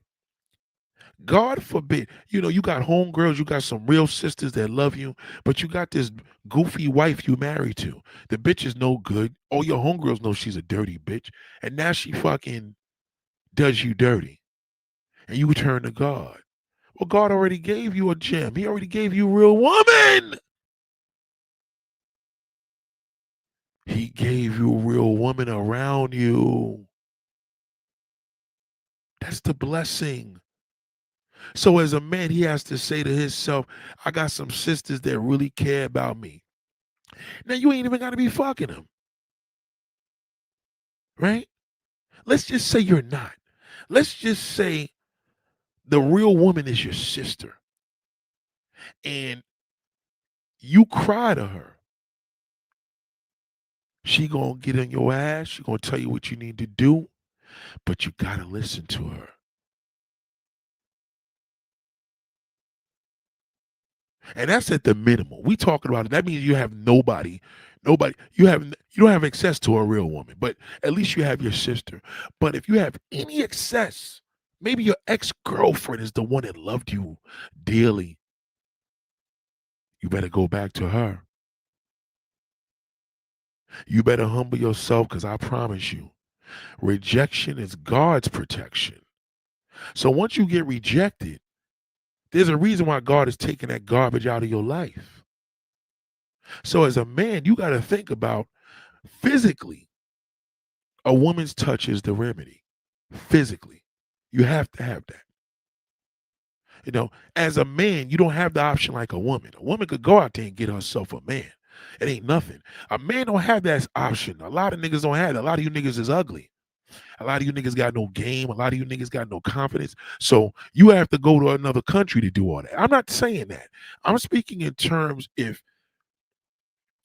God forbid, you got homegirls, you got some real sisters that love you, but you got this goofy wife you married to. The bitch is no good. All your homegirls know she's a dirty bitch. And now she fucking does you dirty. And you turn to God. Well, God already gave you a gem. He already gave you a real woman. He gave you a real woman around you. That's the blessing. So as a man, he has to say to himself, I got some sisters that really care about me. Now, you ain't even got to be fucking them, right? Let's just say you're not. Let's just say the real woman is your sister and you cry to her. She gonna get in your ass. She gonna tell you what you need to do, but you gotta listen to her. And that's at the minimum. We talking about it. That means you have nobody. You don't have access to a real woman, but at least you have your sister. But if you have any access, maybe your ex-girlfriend is the one that loved you dearly. You better go back to her. You better humble yourself because I promise you, rejection is God's protection. So once you get rejected, there's a reason why God is taking that garbage out of your life. So as a man, you got to think about physically, a woman's touch is the remedy. Physically, you have to have that. As a man, you don't have the option like a woman. A woman could go out there and get herself a man. It ain't nothing. A man don't have that option. A lot of niggas don't have it. A lot of you niggas is ugly. A lot of you niggas got no game. A lot of you niggas got no confidence. So you have to go to another country to do all that. I'm not saying that. I'm speaking in terms if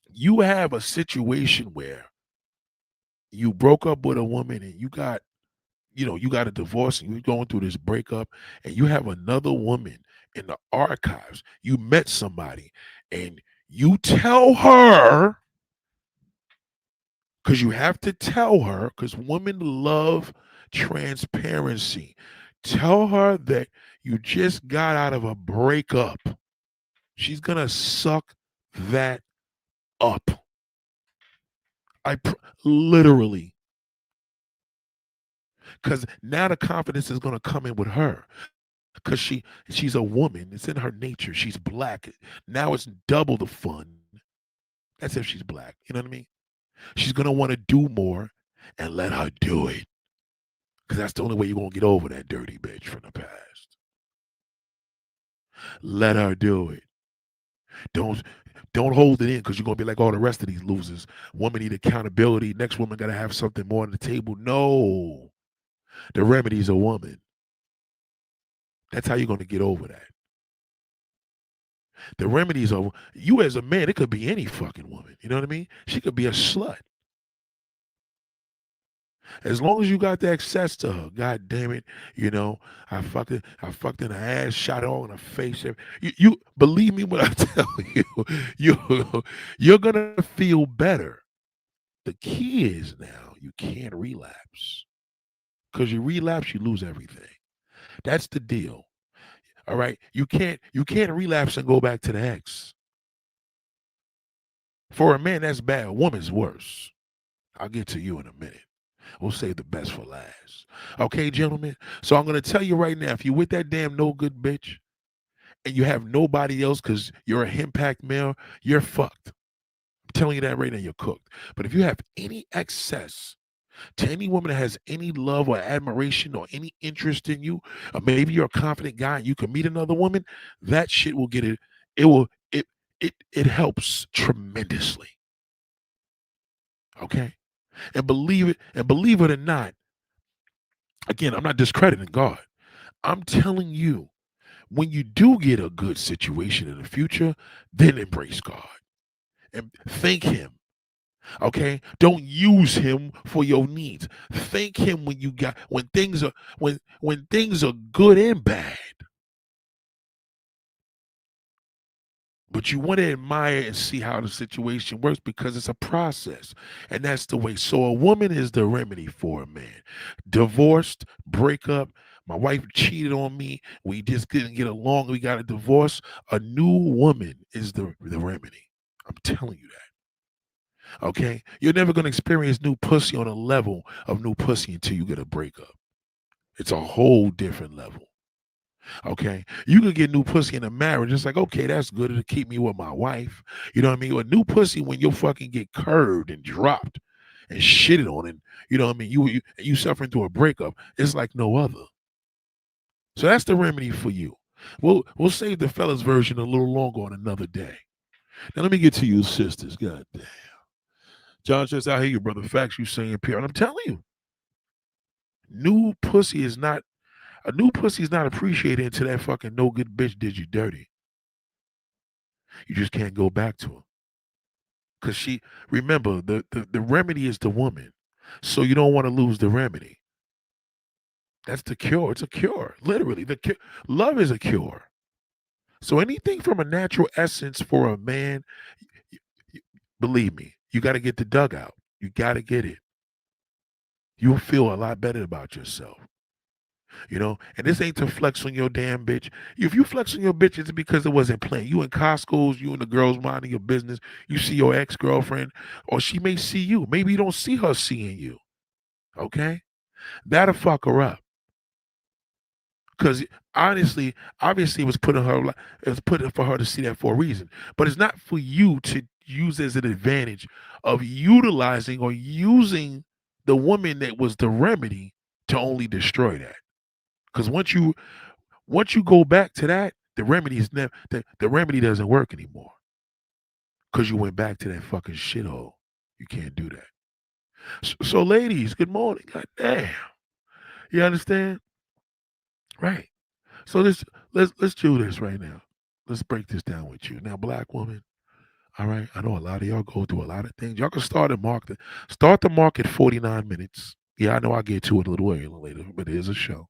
you have a situation where you broke up with a woman and you got a divorce and you're going through this breakup and you have another woman in the archives. You met somebody and you tell her Because you have to tell her, because women love transparency. Tell her that you just got out of a breakup. She's going to suck that up. Literally. Because now the confidence is going to come in with her. Because she's a woman. It's in her nature. She's black. Now it's double the fun. That's if she's black. You know what I mean? She's going to want to do more and let her do it. Because that's the only way you're going to get over that dirty bitch from the past. Let her do it. Don't hold it in because you're going to be like all the rest of these losers. Women need accountability. Next woman got to have something more on the table. No. The remedy's a woman. That's how you're going to get over that. The remedies are you as a man. It could be any fucking woman. You know what I mean? She could be a slut. As long as you got the access to her, God damn it, you know, I fucked in her ass, shot her all in her face. You believe me when I tell you, you're gonna feel better. The key is now you can't relapse. Because you relapse, you lose everything. That's the deal. All right. You can't relapse and go back to the ex. For a man, that's bad. A woman's worse. I'll get to you in a minute. We'll save the best for last. Okay, gentlemen? So I'm going to tell you right now, if you're with that damn no good bitch and you have nobody else because you're a henpacked male, you're fucked. I'm telling you that right now, you're cooked. But if you have any access to any woman that has any love or admiration or any interest in you, or maybe you're a confident guy and you can meet another woman, that shit will get it. It helps tremendously. Okay? And believe it or not, again, I'm not discrediting God. I'm telling you, when you do get a good situation in the future, then embrace God and thank Him. Okay, don't use Him for your needs. Thank Him when things are good and bad. But you want to admire and see how the situation works because it's a process. And that's the way. So a woman is the remedy for a man. Divorced, breakup. My wife cheated on me. We just didn't get along. We got a divorce. A new woman is the remedy. I'm telling you that. Okay? You're never going to experience new pussy on a level of new pussy until you get a breakup. It's a whole different level. Okay, you could get new pussy in a marriage. It's like, okay, that's good to keep me with my wife. You know what I mean? A new pussy when you fucking get curved and dropped and shitted on, and you know what I mean. You suffering through a breakup. It's like no other. So that's the remedy for you. We'll save the fellas version a little longer on another day. Now let me get to you, sisters. God damn, John says, I hear you, brother. Facts you saying, Pierre, and I'm telling you, new pussy is not. A new pussy is not appreciated until that fucking no good bitch did you dirty. You just can't go back to her. Because remember, the remedy is the woman. So you don't want to lose the remedy. That's the cure. It's a cure. Literally. Love is a cure. So anything from a natural essence for a man, believe me, you got to get the dugout. You got to get it. You'll feel a lot better about yourself. You know, and this ain't to flex on your damn bitch. If you flex on your bitch, it's because it wasn't planned. You in Costco's, you and the girls minding your business. You see your ex-girlfriend, or she may see you. Maybe you don't see her seeing you. Okay? That'll fuck her up. Because honestly, obviously it was put for her to see that for a reason. But it's not for you to use as an advantage of utilizing or using the woman that was the remedy to only destroy that. Because once you go back to that, the remedy is never the remedy doesn't work anymore. Because you went back to that fucking shithole. You can't do that. So ladies, good morning. God damn. You understand? Right. So let's do this right now. Let's break this down with you. Now, black woman, all right. I know a lot of y'all go through a lot of things. Y'all can start the market 49 minutes. Yeah, I know I'll get to it a little later, but it is a show.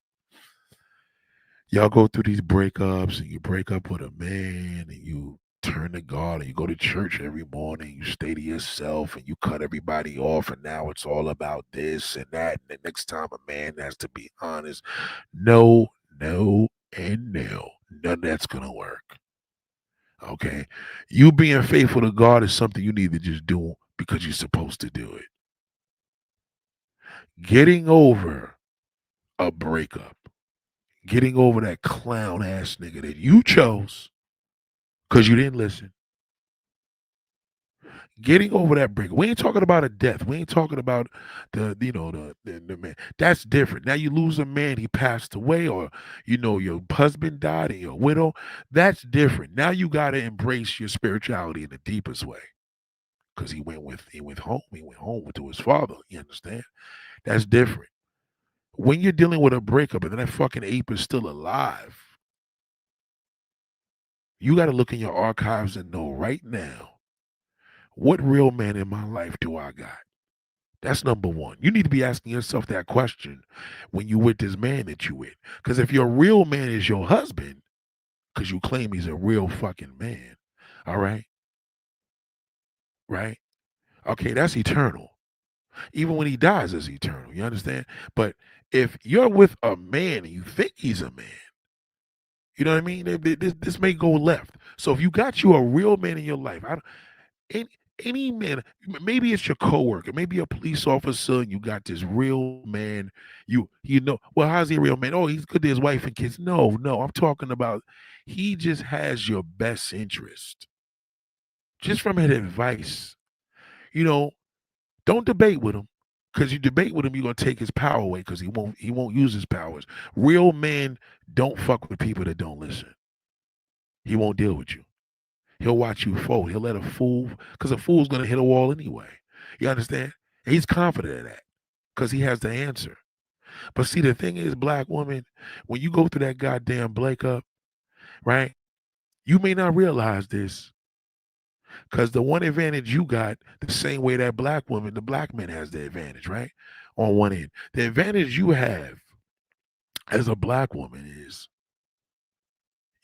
Y'all go through these breakups and you break up with a man and you turn to God and you go to church every morning, you stay to yourself and you cut everybody off, and now it's all about this and that. And the next time a man has to be honest, no, no, and no. None of that's gonna work. Okay. You being faithful to God is something you need to just do because you're supposed to do it. Getting over a breakup, getting over that clown ass nigga that you chose because you didn't listen. Getting over that break. We ain't talking about a death. We ain't talking about the man. That's different. Now you lose a man, he passed away, or your husband died and you're a widow. That's different. Now you gotta embrace your spirituality in the deepest way. Because he went home to his father. You understand? That's different. When you're dealing with a breakup and then that fucking ape is still alive, you gotta look in your archives and know right now, what real man in my life do I got? That's number one. You need to be asking yourself that question when you with this man that you with. Because if your real man is your husband, because you claim he's a real fucking man, all right, right? Okay, that's eternal. Even when he dies, it's eternal. You understand? But if you're with a man and you think he's a man, you know what I mean? This may go left. So if you got you a real man in your life, any, any man, maybe it's your coworker, maybe a police officer, and you got this real man. Well, how's he a real man? Oh, he's good to his wife and kids. No, no, I'm talking about he just has your best interest. Just from his advice, you know, don't debate with him. Because you debate with him, you're gonna take his power away because he won't use his powers. Real men don't fuck with people that don't listen. He won't deal with you. He'll watch you fold. He'll let a fool, because a fool's gonna hit a wall anyway. You understand? And he's confident of that because he has the answer. But see, the thing is, black woman, when you go through that goddamn breakup, right? You may not realize this because the one advantage you got, the same way that black woman, the black man has the advantage, right? On one end, the advantage you have as a black woman is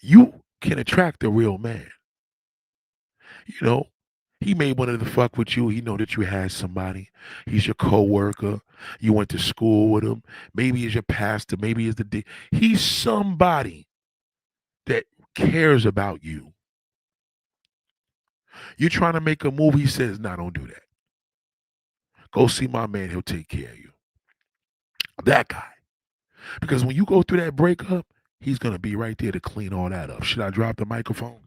you can attract a real man. You know, he may wanted to fuck with you. He know that you had somebody. He's your coworker. You went to school with him. Maybe he's your pastor. Maybe he's he's somebody that cares about you. You're trying to make a move. He says, "No, don't do that. Go see my man. He'll take care of you." That guy. Because when you go through that breakup, he's gonna be right there to clean all that up. Should I drop the microphone?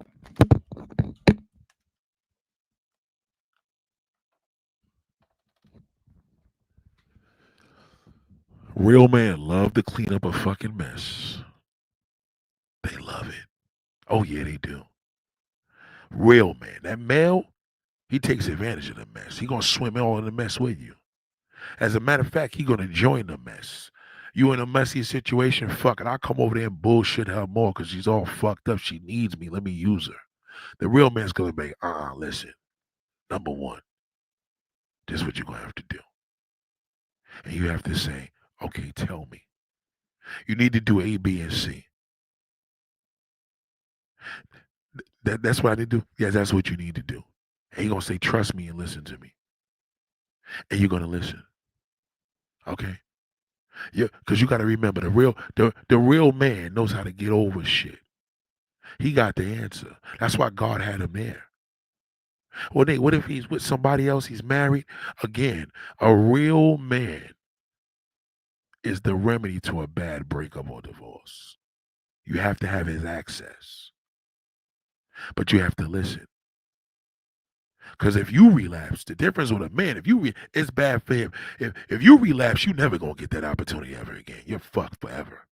Real men love to clean up a fucking mess. They love it. Oh yeah, they do. Real man. That male, he takes advantage of the mess. He gonna swim all in the mess with you. As a matter of fact, he gonna join the mess. You in a messy situation, fuck it. I'll come over there and bullshit her more because she's all fucked up. She needs me. Let me use her. The real man's gonna be, listen. Number one, this is what you're gonna have to do. And you have to say, okay, tell me. You need to do A, B, and C. That's what I need to do. Yeah, that's what you need to do. And you're gonna say, trust me and listen to me. And you're gonna listen. Okay? Yeah, because you gotta remember the real man knows how to get over shit. He got the answer. That's why God had him there. Well, Nate, what if he's with somebody else? He's married? Again, a real man is the remedy to a bad breakup or divorce. You have to have his access, but you have to listen. Because if you relapse, the difference with a man, it's bad for him. If you relapse, you never gonna get that opportunity ever again. You're fucked forever.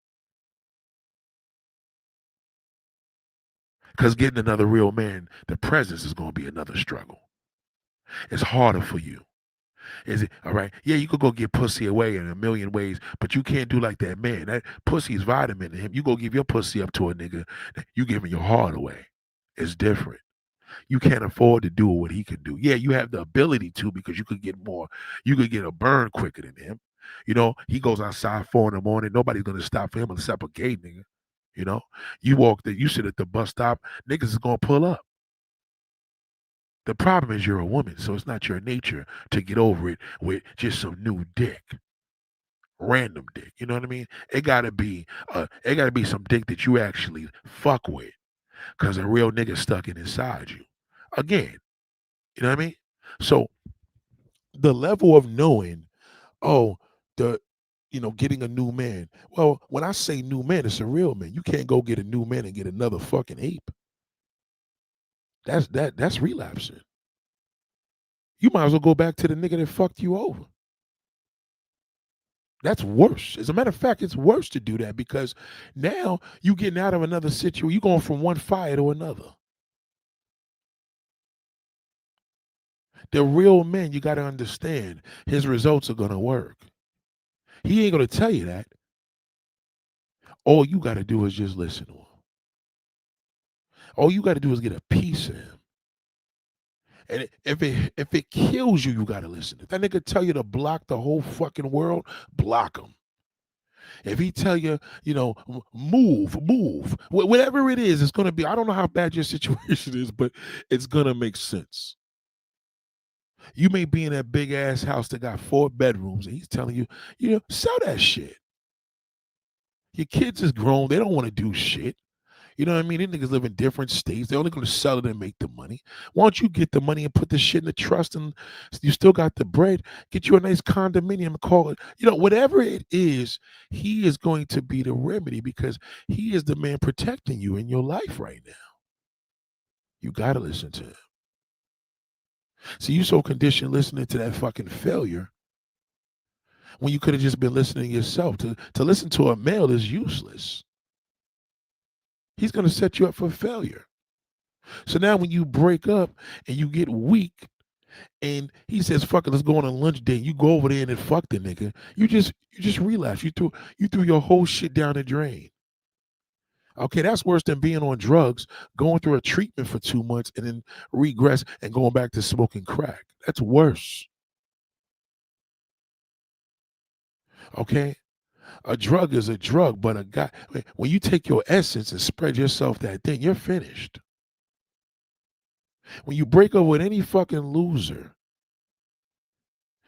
Because getting another real man, the presence is gonna be another struggle. It's harder for you. Is it all right? Yeah, you could go get pussy away in a million ways, but you can't do like that man. That pussy's vitamin to him. You go give your pussy up to a nigga, you giving your heart away. It's different. You can't afford to do what he can do. Yeah, you have the ability to because you could get more. You could get a burn quicker than him. He goes outside 4 in the morning. Nobody's gonna stop for him except a gay nigga. You know, you sit at the bus stop. Niggas is gonna pull up. The problem is you're a woman, so it's not your nature to get over it with just some new dick, random dick. You know what I mean? It gotta be some dick that you actually fuck with, cause a real nigga stuck in inside you. Again, you know what I mean? So the level of knowing, oh, the getting a new man. Well, when I say new man, it's a real man. You can't go get a new man and get another fucking ape. That's relapsing. You might as well go back to the nigga that fucked you over. That's worse. As a matter of fact, it's worse to do that because now you getting out of another situation. You going from one fire to another. The real man, you got to understand, his results are gonna work. He ain't gonna tell you that. All you got to do is just listen to him. All you got to do is get a piece of him. And if it kills you, you got to listen. If that nigga tell you to block the whole fucking world, block him. If he tell you, move, whatever it is, it's gonna be. I don't know how bad your situation is, but it's gonna make sense. You may be in that big ass house that got 4 bedrooms, and he's telling you, sell that shit. Your kids is grown; they don't want to do shit. You know what I mean? These niggas live in different states. They're only going to sell it and make the money. Why don't you get the money and put the shit in the trust and you still got the bread? Get you a nice condominium and call it. Whatever it is, he is going to be the remedy because he is the man protecting you in your life right now. You got to listen to him. See, you so conditioned listening to that fucking failure when you could have just been listening yourself. To listen to a male is useless. He's going to set you up for failure. So now when you break up and you get weak and he says, fuck it, let's go on a lunch date. You go over there and then fuck the nigga. You just relapse. You threw your whole shit down the drain. Okay, that's worse than being on drugs, going through a treatment for 2 months and then regress and going back to smoking crack. That's worse. Okay? A drug is a drug, but when you take your essence and spread yourself that thing, you're finished. When you break up with any fucking loser,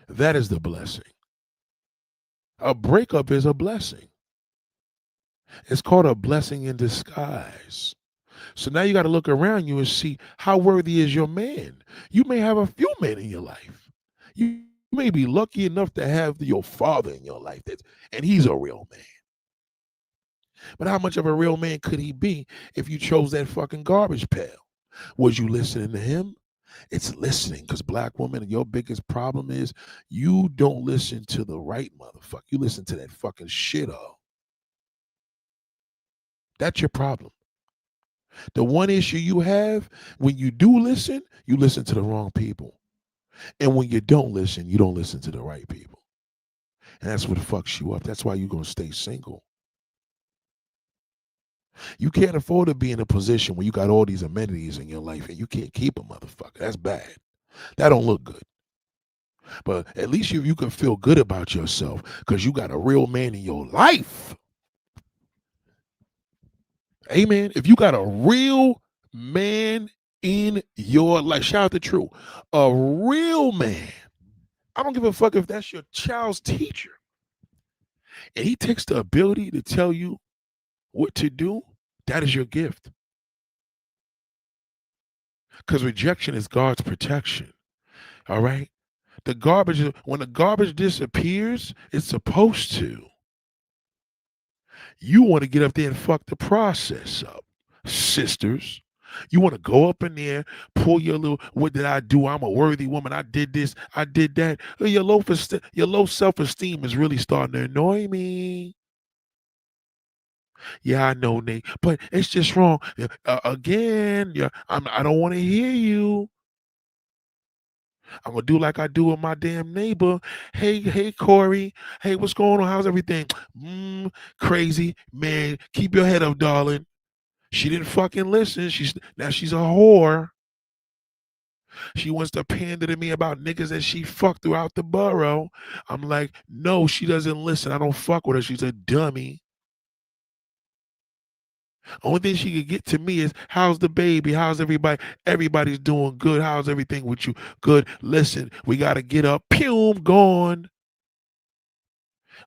that is the blessing. A breakup is a blessing. It's called a blessing in disguise. So now you got to look around you and see how worthy is your man. You may have a few men in your life. You may be lucky enough to have your father in your life, and he's a real man. But how much of a real man could he be if you chose that fucking garbage pail? Was you listening to him? It's listening, because black woman, your biggest problem is you don't listen to the right motherfucker. You listen to that fucking shithole. That's your problem. The one issue you have, when you do listen, you listen to the wrong people. And when you don't listen to the right people. And that's what fucks you up. That's why you're going to stay single. You can't afford to be in a position where you got all these amenities in your life and you can't keep a motherfucker. That's bad. That don't look good. But at least you can feel good about yourself because you got a real man in your life. Amen. If you got a real man in your life, shout out to True. A real man. I don't give a fuck if that's your child's teacher. And he takes the ability to tell you what to do. That is your gift. Because rejection is God's protection. All right? When the garbage disappears, it's supposed to. You want to get up there and fuck the process up, sisters. You want to go up in there, pull your little, what did I do? I'm a worthy woman. I did this. I did that. Your low self-esteem is really starting to annoy me. Yeah, I know, Nate, but it's just wrong. Again, I don't want to hear you. I'm gonna do like I do with my damn neighbor. Hey, Corey. Hey, what's going on? How's everything? Crazy, man. Keep your head up, darling. She didn't fucking listen. She's a whore. She wants to pander to me about niggas that she fucked throughout the borough. I'm like, no, she doesn't listen. I don't fuck with her. She's a dummy. Only thing she could get to me is, how's the baby? How's everybody? Everybody's doing good. How's everything with you? Good. Listen, we got to get up. Pew, gone.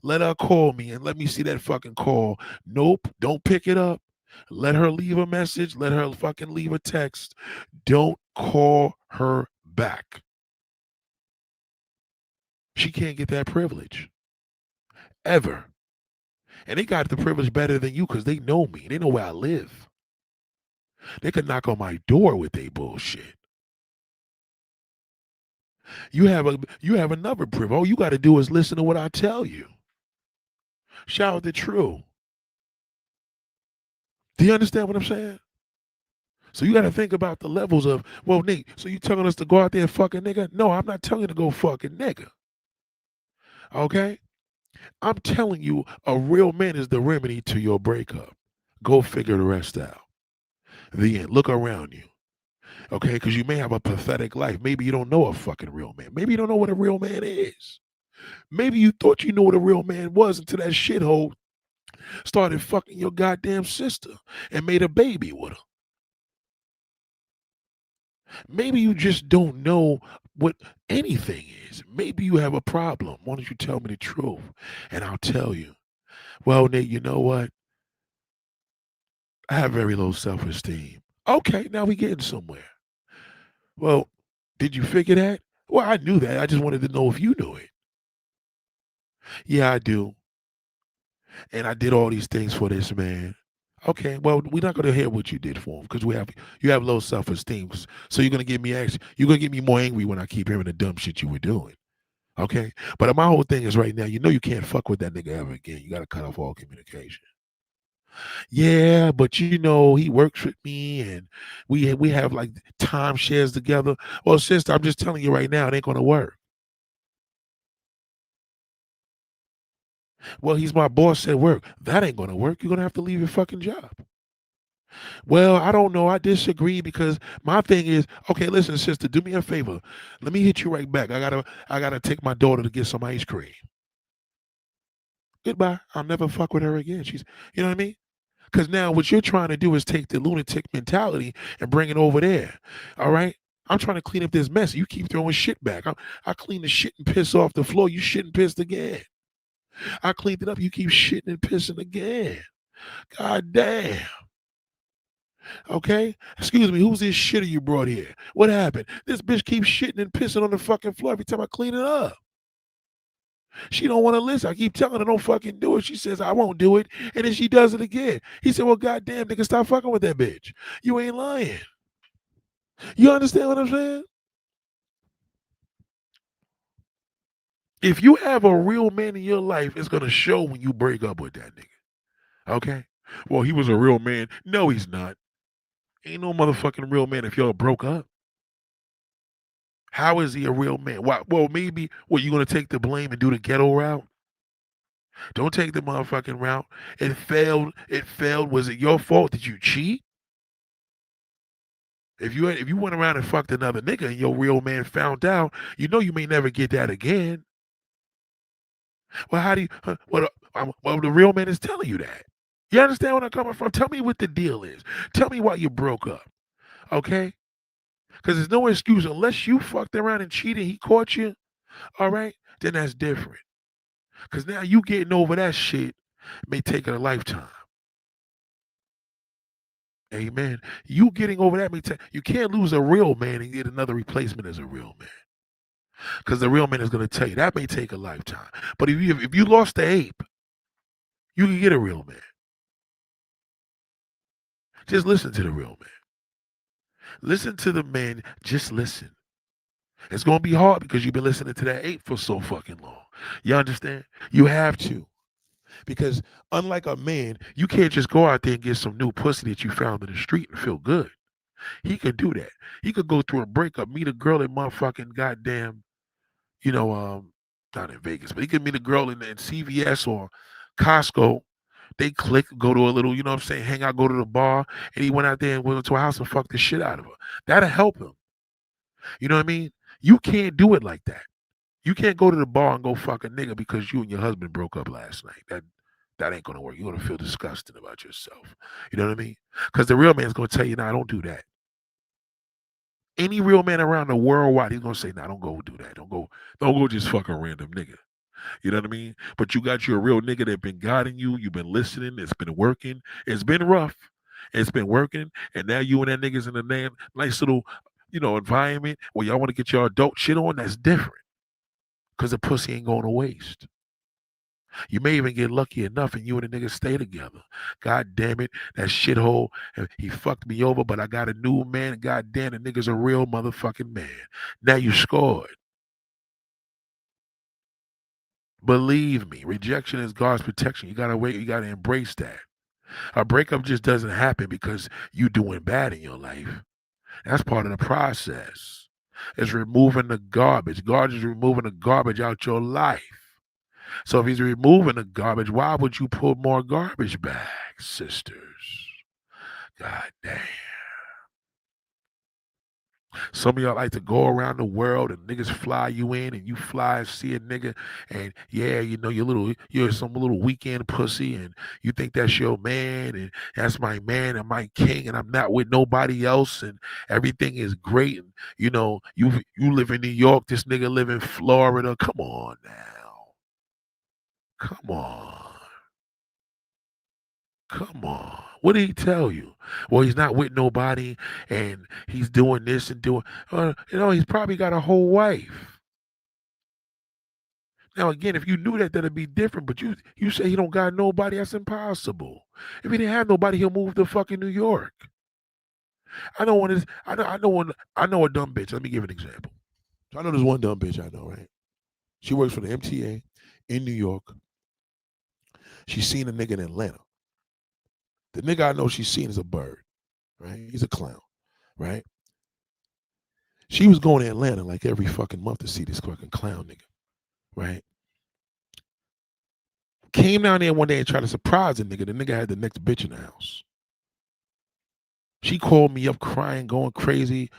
Let her call me and let me see that fucking call. Nope, don't pick it up. Let her leave a message. Let her fucking leave a text. Don't call her back. She can't get that privilege. Ever. And they got the privilege better than you because they know me. They know where I live. They could knock on my door with their bullshit. You have another privilege. All you got to do is listen to what I tell you. Shout out to True. Do you understand what I'm saying? So you got to think about the levels of, well, Nate, so you telling us to go out there and fuck a nigga? No, I'm not telling you to go fuck a nigga. Okay? I'm telling you, a real man is the remedy to your breakup. Go figure the rest out. The end. Look around you. Okay? Because you may have a pathetic life. Maybe you don't know a fucking real man. Maybe you don't know what a real man is. Maybe you thought you knew what a real man was until that shithole started fucking your goddamn sister and made a baby with her. Maybe you just don't know what anything is. Maybe you have a problem. Why don't you tell me the truth? And I'll tell you. Well, Nate, you know what? I have very low self-esteem. Okay, now we getting somewhere. Well, did you figure that? Well, I knew that. I just wanted to know if you knew it. Yeah, I do. And I did all these things for this man. Okay, well, we're not gonna hear what you did for him because you have low self-esteem. So you're gonna get me you're gonna get me more angry when I keep hearing the dumb shit you were doing. Okay? But my whole thing is right now, you know you can't fuck with that nigga ever again. You gotta cut off all communication. Yeah, but you know, he works with me and we have like time shares together. Well, sister, I'm just telling you right now, it ain't gonna work. Well, he's my boss at work. That ain't gonna work. You're gonna have to leave your fucking job. Well, I don't know. I disagree because my thing is, okay, listen, sister, do me a favor. Let me hit you right back. I gotta take my daughter to get some ice cream. Goodbye. I'll never fuck with her again. You know what I mean? Because now what you're trying to do is take the lunatic mentality and bring it over there. All right? I'm trying to clean up this mess. You keep throwing shit back. I clean the shit and piss off the floor. You shit and pissed again. I cleaned it up. You keep shitting and pissing again. God damn. Okay? Excuse me. Who's this shitter you brought here? What happened? This bitch keeps shitting and pissing on the fucking floor every time I clean it up. She don't want to listen. I keep telling her don't fucking do it. She says I won't do it, and then she does it again. He said, "Well, goddamn, nigga, stop fucking with that bitch. You ain't lying." You understand what I'm saying? If you have a real man in your life, it's gonna show when you break up with that nigga. Okay? Well, he was a real man. No, he's not. Ain't no motherfucking real man if y'all broke up. How is he a real man? Why? Well, maybe what you gonna take the blame and do the ghetto route? Don't take the motherfucking route. It failed. It failed. Was it your fault? Did you cheat? If you went around and fucked another nigga and your real man found out, you know you may never get that again. Well, how do you? Well, the real man is telling you that. You understand where I'm coming from? Tell me what the deal is. Tell me why you broke up, okay? Because there's no excuse unless you fucked around and cheated. He caught you, all right? Then that's different. Because now you getting over that shit may take a lifetime. Amen. You getting over that may take. You can't lose a real man and get another replacement as a real man. Because the real man is going to tell you that may take a lifetime. But if you lost the ape, you can get a real man. Just listen to the real man. Listen to the man. Just listen. It's going to be hard because you've been listening to that ape for so fucking long. You understand? You have to. Because unlike a man, you can't just go out there and get some new pussy that you found in the street and feel good. He could do that. He could go through a breakup, meet a girl at motherfucking goddamn, you know, not in Vegas, but he could meet a girl in CVS or Costco. They click, go to a little, you know what I'm saying, hang out, go to the bar, and he went out there and went to a house and fucked the shit out of her. That'll help him. You know what I mean? You can't do it like that. You can't go to the bar and go fuck a nigga because you and your husband broke up last night. that ain't gonna work. You're gonna feel disgusting about yourself. You know what I mean? Because the real man's gonna tell you, nah, don't do that. Any real man around the worldwide, he's gonna say, nah, don't go do that. Don't go just fuck a random nigga. You know what I mean? But you got your real nigga that been guiding you. You've been listening. It's been working. It's been rough. It's been working. And now you and that nigga's in a nice little, environment where y'all want to get your adult shit on. That's different. Because the pussy ain't going to waste. You may even get lucky enough and you and the nigga stay together. God damn it, that shithole, he fucked me over, but I got a new man. God damn, the nigga's a real motherfucking man. Now you scored. Believe me, rejection is God's protection. You gotta wait, you gotta embrace that. A breakup just doesn't happen because you doing bad in your life. That's part of the process. It's removing the garbage. God is removing the garbage out your life. So if he's removing the garbage, why would you put more garbage bags, sisters? God damn. Some of y'all like to go around the world and niggas fly you in and you fly and see a nigga and yeah, you're some little weekend pussy and you think that's your man and that's my man and my king and I'm not with nobody else and everything is great and you live in New York, this nigga live in Florida. Come on now. Come on. Come on. What did he tell you? Well, he's not with nobody and he's doing this and doing, he's probably got a whole wife. Now, again, if you knew that, that'd be different. But you say he don't got nobody, that's impossible. If he didn't have nobody, he'll move to fucking New York. I know I know a dumb bitch. Let me give an example. So I know there's one dumb bitch I know, right? She works for the MTA in New York. She's seen a nigga in Atlanta. The nigga I know she's seen is a bird, right? He's a clown, right? She was going to Atlanta like every fucking month to see this fucking clown nigga, right? Came down there one day and tried to surprise the nigga. The nigga had the next bitch in the house. She called me up crying, going crazy.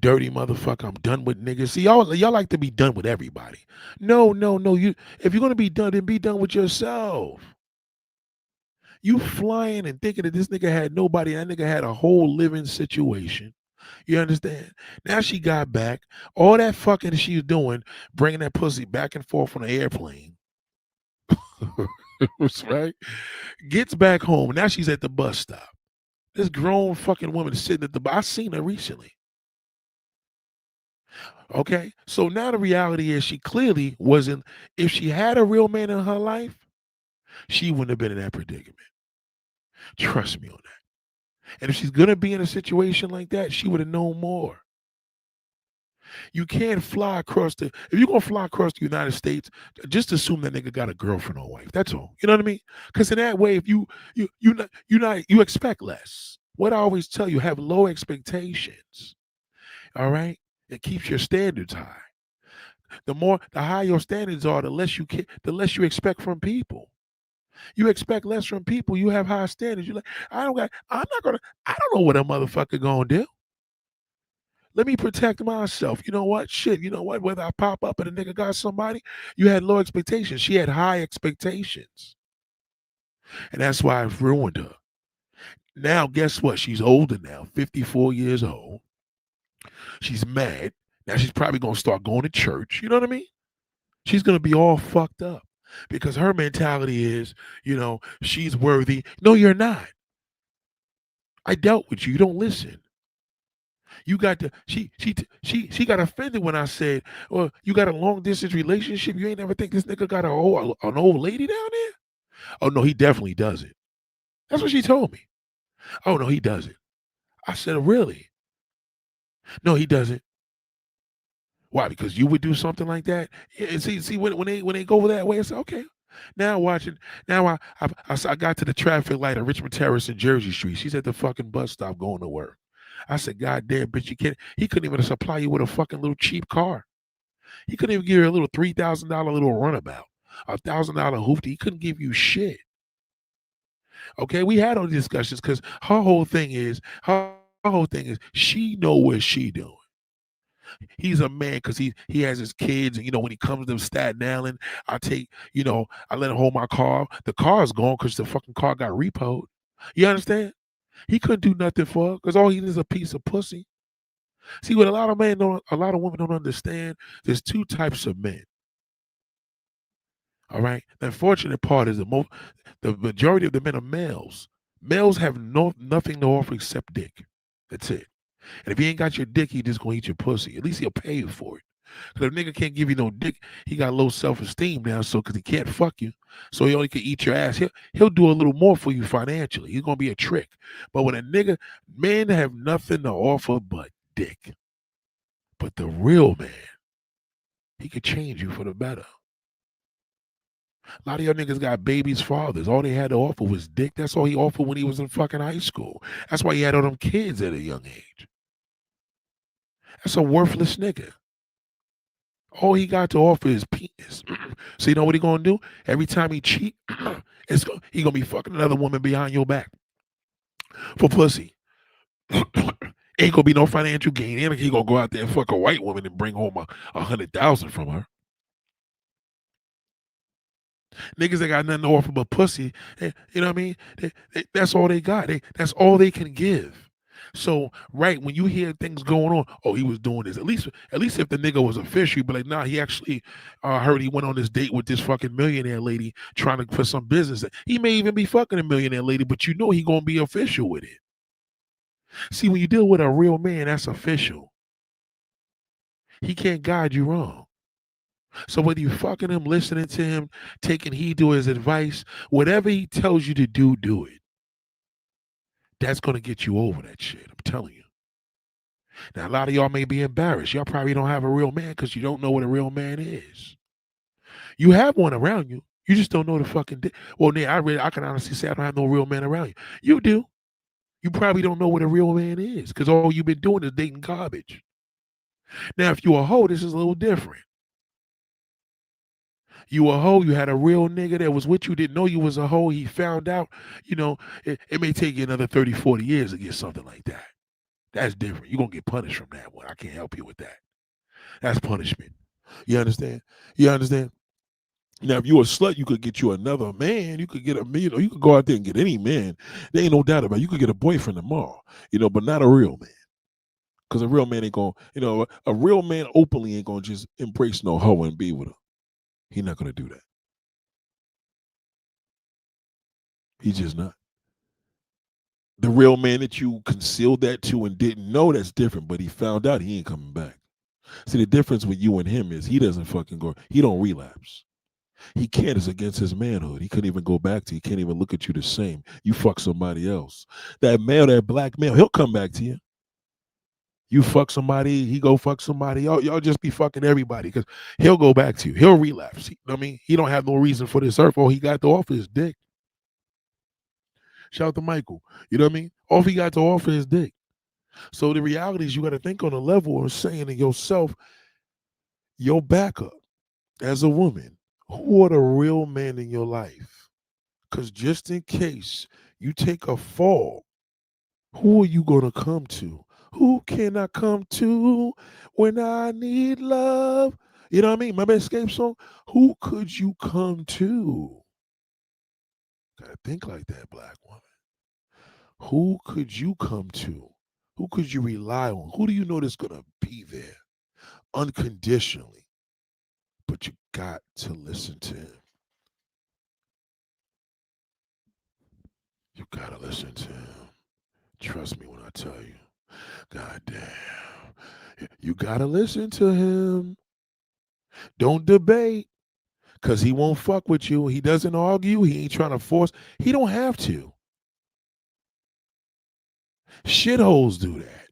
Dirty motherfucker, I'm done with niggas. See, y'all like to be done with everybody. No. If you're gonna be done, then be done with yourself. You flying and thinking that this nigga had nobody, that nigga had a whole living situation. You understand? Now she got back. All that fucking she was doing, bringing that pussy back and forth on the airplane. Right? Gets back home. Now she's at the bus stop. This grown fucking woman is sitting at the bus. I seen her recently. Okay? So now the reality is she clearly wasn't, if she had a real man in her life, she wouldn't have been in that predicament. Trust me on that. And if she's going to be in a situation like that, she would have known more. You can't fly across if you're going to fly across the United States, just assume that nigga got a girlfriend or wife. That's all. You know what I mean? Because in that way, if you expect less. What I always tell you, have low expectations. All right? It keeps your standards high. The higher your standards are, the less you expect from people. You expect less from people. You have high standards. You're like, I don't know what a motherfucker gonna do. Let me protect myself. You know what? Shit. You know what? Whether I pop up and a nigga got somebody, you had low expectations. She had high expectations. And that's why I've ruined her. Now, guess what? She's older now, 54 years old. She's mad. Now she's probably gonna start going to church. You know what I mean? She's gonna be all fucked up. Because her mentality is, she's worthy. No, you're not. I dealt with you. You don't listen. You got to. She got offended when I said, "Well, you got a long distance relationship. You ain't never think this nigga got an old lady down there?" Oh no, he definitely doesn't. That's what she told me. Oh no, he doesn't. I said, "Really?" No, he doesn't. Why? Because you would do something like that. Yeah, see when they go that way, I said, okay. Now watching. Now I got to the traffic light at Richmond Terrace and Jersey Street. She's at the fucking bus stop going to work. I said, God damn, bitch, you can't. He couldn't even supply you with a fucking little cheap car. He couldn't even give you a little $3,000 little runabout, $1,000 hoopty. He couldn't give you shit. Okay, we had all these discussions because her whole thing is she know what she doing. He's a man because he has his kids, and when he comes to Staten Island, I let him hold my car. The car is gone because the fucking car got repoed. You understand? He couldn't do nothing for her because all he is a piece of pussy. See, what a lot of women don't understand, there's two types of men. All right. The unfortunate part is the majority of the men are males. Males have nothing to offer except dick. That's it. And if he ain't got your dick, he just gonna eat your pussy. At least he'll pay you for it. Because if a nigga can't give you no dick, he got low self-esteem now, so because he can't fuck you. So he only can eat your ass. He'll do a little more for you financially. He's gonna be a trick. But when a nigga, men have nothing to offer but dick. But the real man, he could change you for the better. A lot of y'all niggas got babies' fathers. All they had to offer was dick. That's all he offered when he was in fucking high school. That's why he had all them kids at a young age. That's a worthless nigga. All he got to offer is penis. So you know what he gonna do? Every time he cheat, he gonna be fucking another woman behind your back for pussy. Ain't gonna be no financial gain. And he gonna go out there and fuck a white woman and bring home 100,000 from her. Niggas that got nothing to offer but pussy, you know what I mean? That's all they got. That's all they can give. So, right, when you hear things going on, oh, he was doing this. At least if the nigga was official, you'd be like, nah, he actually heard he went on this date with this fucking millionaire lady trying to put some business. He may even be fucking a millionaire lady, but you know he gonna be official with it. See, when you deal with a real man, that's official. He can't guide you wrong. So whether you fucking him, listening to him, taking heed to his advice, whatever he tells you to do, do it. That's going to get you over that shit. I'm telling you. Now, a lot of y'all may be embarrassed. Y'all probably don't have a real man because you don't know what a real man is. You have one around you. You just don't know the fucking Well, I can honestly say I don't have no real man around you. You do. You probably don't know what a real man is because all you've been doing is dating garbage. Now, if you a hoe, this is a little different. You a hoe, you had a real nigga that was with you, didn't know you was a hoe, he found out, it may take you another 30, 40 years to get something like that. That's different. You're going to get punished from that one. I can't help you with that. That's punishment. You understand? You understand? Now, if you a slut, you could get you another man. You could get a million, or you could go out there and get any man. There ain't no doubt about it. You could get a boyfriend tomorrow, but not a real man. Because a real man ain't going to, a real man openly ain't going to just embrace no hoe and be with her. He's not going to do that. He's just not. The real man that you concealed that to and didn't know, that's different. But he found out, he ain't coming back. See, the difference with you and him is he doesn't fucking go. He don't relapse. He can't. It's against his manhood. He couldn't even go back to you. He can't even look at you the same. You fuck somebody else. That male, that black male, he'll come back to you. You fuck somebody, he go fuck somebody. Y'all just be fucking everybody because he'll go back to you. He'll relapse. You know what I mean? He don't have no reason for this earth. All he got to offer is dick. Shout out to Michael. You know what I mean? All he got to offer is dick. So the reality is you got to think on a level of saying to yourself, your backup as a woman, who are the real men in your life? Because just in case you take a fall, who are you going to come to? Who can I come to when I need love? You know what I mean? My Escape song. Who could you come to? Gotta think like that, black woman. Who could you come to? Who could you rely on? Who do you know that's gonna be there unconditionally? But you got to listen to him. You gotta listen to him. Trust me when I tell you. God damn. You gotta listen to him. Don't debate. Because he won't fuck with you. He doesn't argue. He ain't trying to force. He don't have to. Shitholes do that.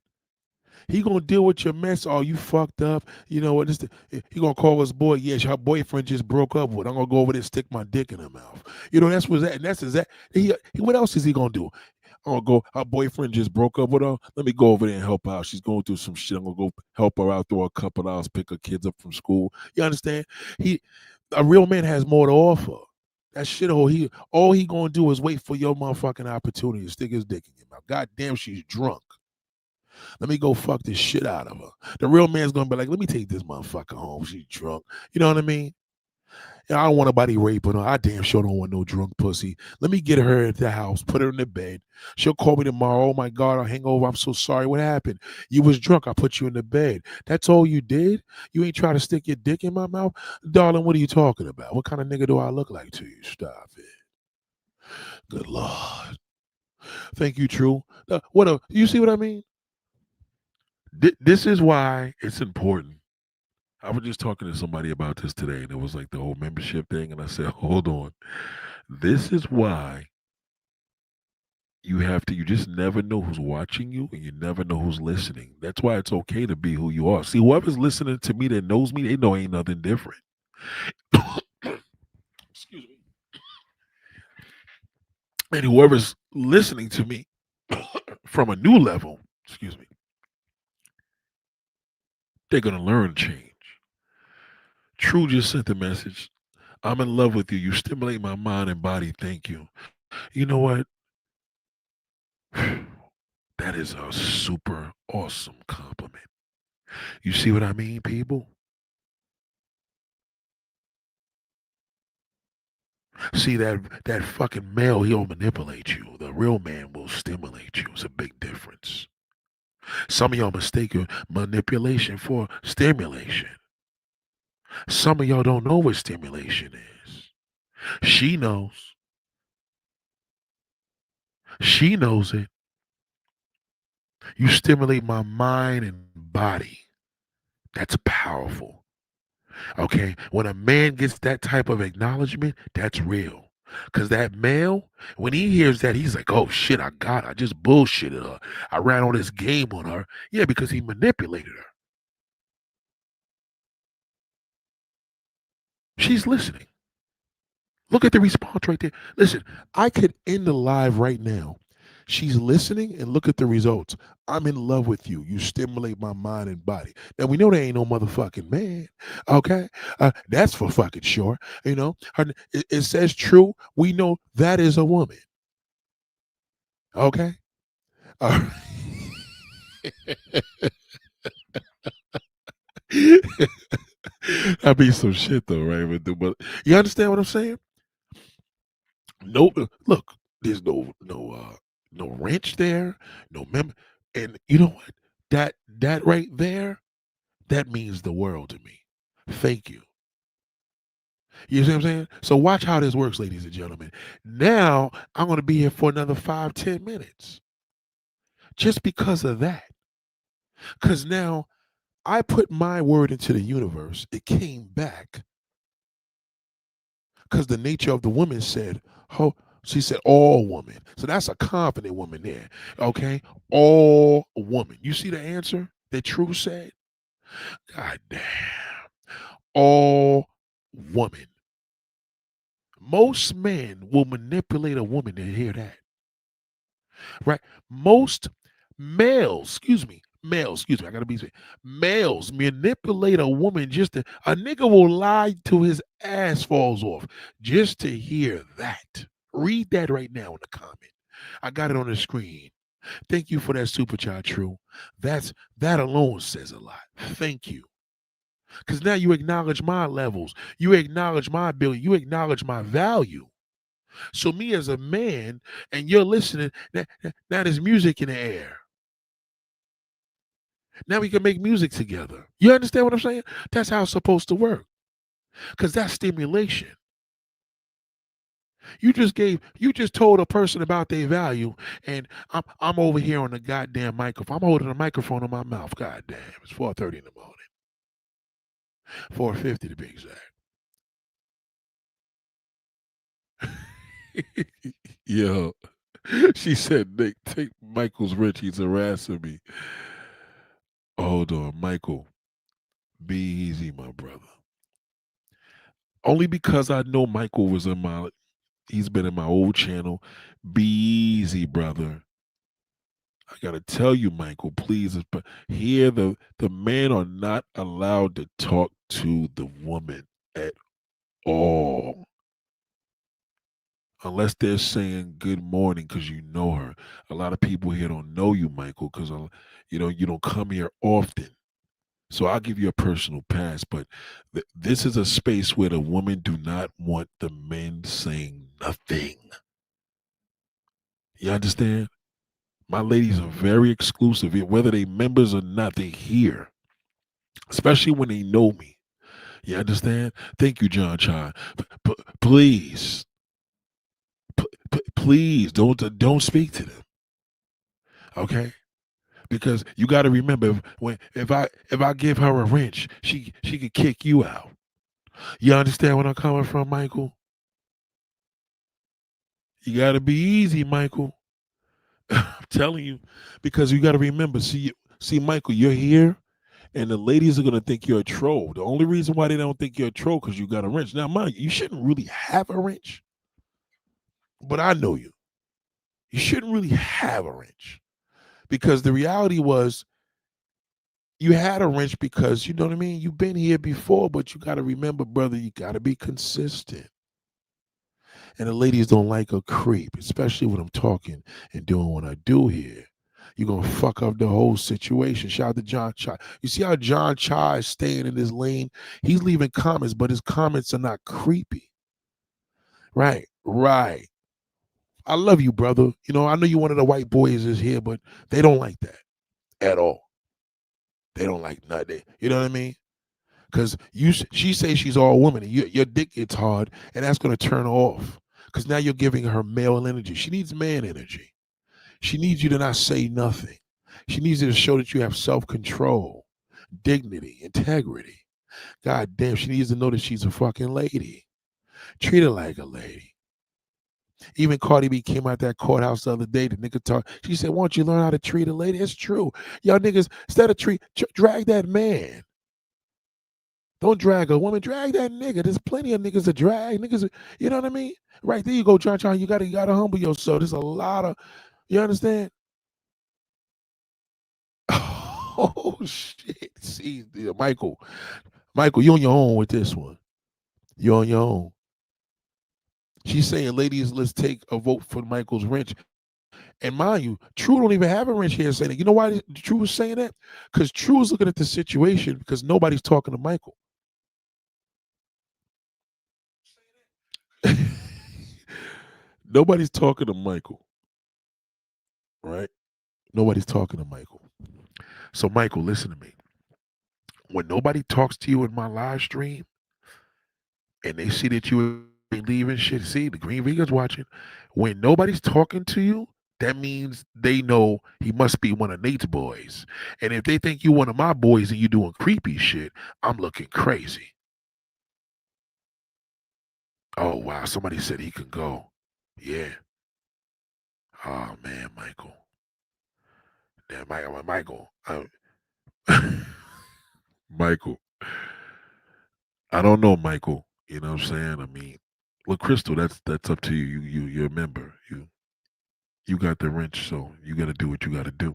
He gonna deal with your mess. Oh, you fucked up. You know what? He gonna call his boy. Yes, her boyfriend just broke up with. I'm gonna go over there and stick my dick in her mouth. That's what's that. And that's exactly. What else is he gonna do? I'm gonna go. Her boyfriend just broke up with her. Let me go over there and help out. She's going through some shit. I'm gonna go help her out, throw a couple hours, pick her kids up from school. You understand? A real man has more to offer. That shithole, all he gonna do is wait for your motherfucking opportunity to stick his dick in your mouth. God damn, she's drunk. Let me go fuck this shit out of her. The real man's gonna be like, let me take this motherfucker home. She's drunk. You know what I mean? And I don't want nobody raping her. I damn sure don't want no drunk pussy. Let me get her at the house, put her in the bed. She'll call me tomorrow. Oh my God, I'll hang over. I'm so sorry. What happened? You was drunk. I put you in the bed. That's all you did? You ain't try to stick your dick in my mouth? Darling, what are you talking about? What kind of nigga do I look like to you? Stop it. Good Lord. Thank you, True. You see what I mean? This is why it's important. I was just talking to somebody about this today, and it was like the whole membership thing. And I said, hold on. This is why you just never know who's watching you and you never know who's listening. That's why it's okay to be who you are. See, whoever's listening to me that knows me, they know ain't nothing different. Excuse me. And whoever's listening to me from a new level, excuse me, they're going to learn change. True just sent the message. I'm in love with you. You stimulate my mind and body. Thank you. You know what? That is a super awesome compliment. You see what I mean, people? See that fucking male, he'll manipulate you. The real man will stimulate you. It's a big difference. Some of y'all mistake manipulation for stimulation. Some of y'all don't know what stimulation is. She knows. She knows it. You stimulate my mind and body. That's powerful. Okay? When a man gets that type of acknowledgement, that's real. Because that male, when he hears that, he's like, oh shit, I just bullshitted her. I ran all this game on her. Yeah, because he manipulated her. She's listening. Look at the response right there. Listen, I could end the live right now. She's listening and look at the results. I'm in love with you. You stimulate my mind and body. Now we know there ain't no motherfucking man. Okay, that's for fucking sure. You know, it says true. We know that is a woman. Okay, all right. That be some shit though, right? But you understand what I'm saying? No, look, there's no wrench there, no mem, and you know what? That right there, that means the world to me. Thank you. You see what I'm saying? So watch how this works, ladies and gentlemen. Now I'm gonna be here for another 5-10 minutes, just because of that. Because now I put my word into the universe. It came back because the nature of the woman said, "Oh," she said, "all woman." So that's a confident woman there. Okay, all woman. You see the answer that True said? God damn, all woman. Most men will manipulate a woman to hear that, right? Most excuse me, I gotta be straight. Males manipulate a woman a nigga will lie till his ass falls off just to hear that. Read that right now in the comment. I got it on the screen. Thank you for that super chat, True. That alone says a lot. Thank you. Because now you acknowledge my levels. You acknowledge my ability. You acknowledge my value. So me as a man, and you're listening, now there's music in the air. Now we can make music together. You understand what I'm saying? That's how it's supposed to work. Because that's stimulation. You just told a person about their value, and I'm over here on the goddamn microphone. I'm holding a microphone in my mouth. God damn, it's 4:30 in the morning. 4:50 to be exact. Yo, she said, Nick, take Michael's rich. He's harassing me. Hold on, Michael. Be easy, my brother. Only because I know Michael he's been in my old channel. Be easy, brother. I gotta tell you, Michael, please. But here, the men are not allowed to talk to the woman at all. unless they're saying good morning because you know her. A lot of people here don't know you, Michael, because you don't come here often. So I'll give you a personal pass, but this is a space where the women do not want the men saying nothing. You understand? My ladies are very exclusive. Whether they members or not, they here, especially when they know me. You understand? Thank you, John Chai. Please, please don't speak to them, okay? Because you got to remember if I give her a wrench, she could kick you out. You understand where I'm coming from, Michael? You got to be easy, Michael. I'm telling you, because you got to remember. See, Michael, you're here, and the ladies are gonna think you're a troll. The only reason why they don't think you're a troll because you got a wrench. Now, mind you, you shouldn't really have a wrench, but I know you. You shouldn't really have a wrench because the reality was you had a wrench because you know what I mean. You've been here before, but you got to remember, brother. You got to be consistent. And the ladies don't like a creep, especially when I'm talking and doing what I do here. You're gonna fuck up the whole situation. Shout out to John Chai. You see how John Chai is staying in his lane? He's leaving comments, but his comments are not creepy. Right, right. I love you, brother. I know you one of the white boys is here, but they don't like that at all. They don't like nothing. You know what I mean? Because she says she's all woman, and your dick gets hard, and that's gonna turn her off. Because now you're giving her male energy. She needs man energy. She needs you to not say nothing. She needs you to show that you have self-control, dignity, integrity. God damn, she needs to know that she's a fucking lady. Treat her like a lady. Even Cardi B came out that courthouse the other day. The nigga talk. She said, "Why don't you learn how to treat a lady?" It's true. Y'all niggas, instead of drag that man. Don't drag a woman. Drag that nigga. There's plenty of niggas to drag. Niggas, you know what I mean? Right there you go, John. You gotta humble yourself. There's a lot of, you understand? Oh shit! See, yeah, Michael, you're on your own with this one. You're on your own. She's saying, ladies, let's take a vote for Michael's wrench. And mind you, True don't even have a wrench here saying it. You know why True was saying that? Because True is looking at the situation because nobody's talking to Michael. Nobody's talking to Michael, right? Nobody's talking to Michael. So, Michael, listen to me. When nobody talks to you in my live stream and they see that you ain't leaving shit, see, the Green Vegan's watching. When nobody's talking to you, that means they know he must be one of Nate's boys. And if they think you one of my boys and you doing creepy shit, I'm looking crazy. Oh, wow. Somebody said he can go. Yeah. Oh, man, Michael. Damn, Michael. Michael. I don't know, Michael. You know what I'm saying? I mean, well, Crystal, that's up to you. You're a member. You got the wrench, so you got to do what you got to do.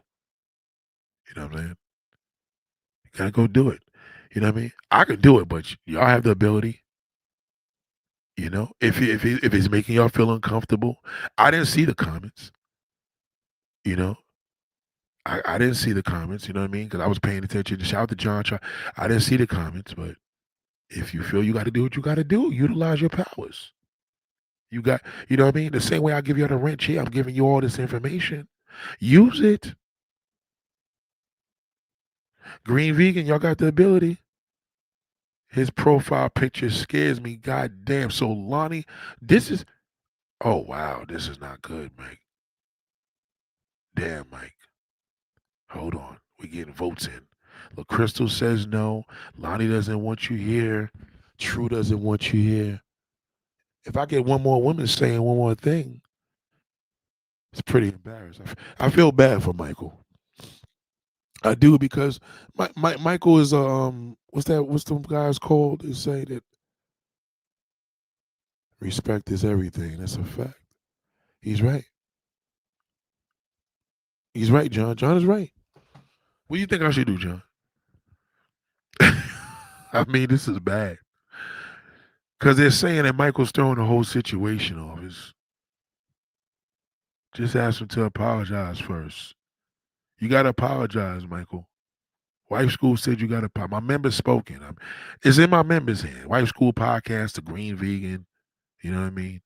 You know what I'm saying? You gotta go do it. You know what I mean? I can do it, but y'all have the ability. If it's making y'all feel uncomfortable, I didn't see the comments. You know, I didn't see the comments. You know what I mean? Because I was paying attention. Shout out to John. I didn't see the comments, but if you feel you got to do what you got to do, utilize your powers. You got, you know what I mean? The same way I give you the wrench here, I'm giving you all this information. Use it. Green Vegan, y'all got the ability. His profile picture scares me. God damn. So Lonnie, this is, oh wow, this is not good, Mike. Damn, Mike. Hold on. We're getting votes in. Look, Crystal says no. Lonnie doesn't want you here. True doesn't want you here. If I get one more woman saying one more thing, it's pretty embarrassing. I feel bad for Michael. I do because Michael is what's the guys called? They say that respect is everything. That's a fact. He's right. He's right, John. John is right. What do you think I should do, John? I mean, this is bad. Because they're saying that Michael's throwing the whole situation off. Just ask him to apologize first. You got to apologize, Michael. Wife School said you got to apologize. My member's spoken. It's in my members' hand. Wife School podcast, the Green Vegan. You know what I mean?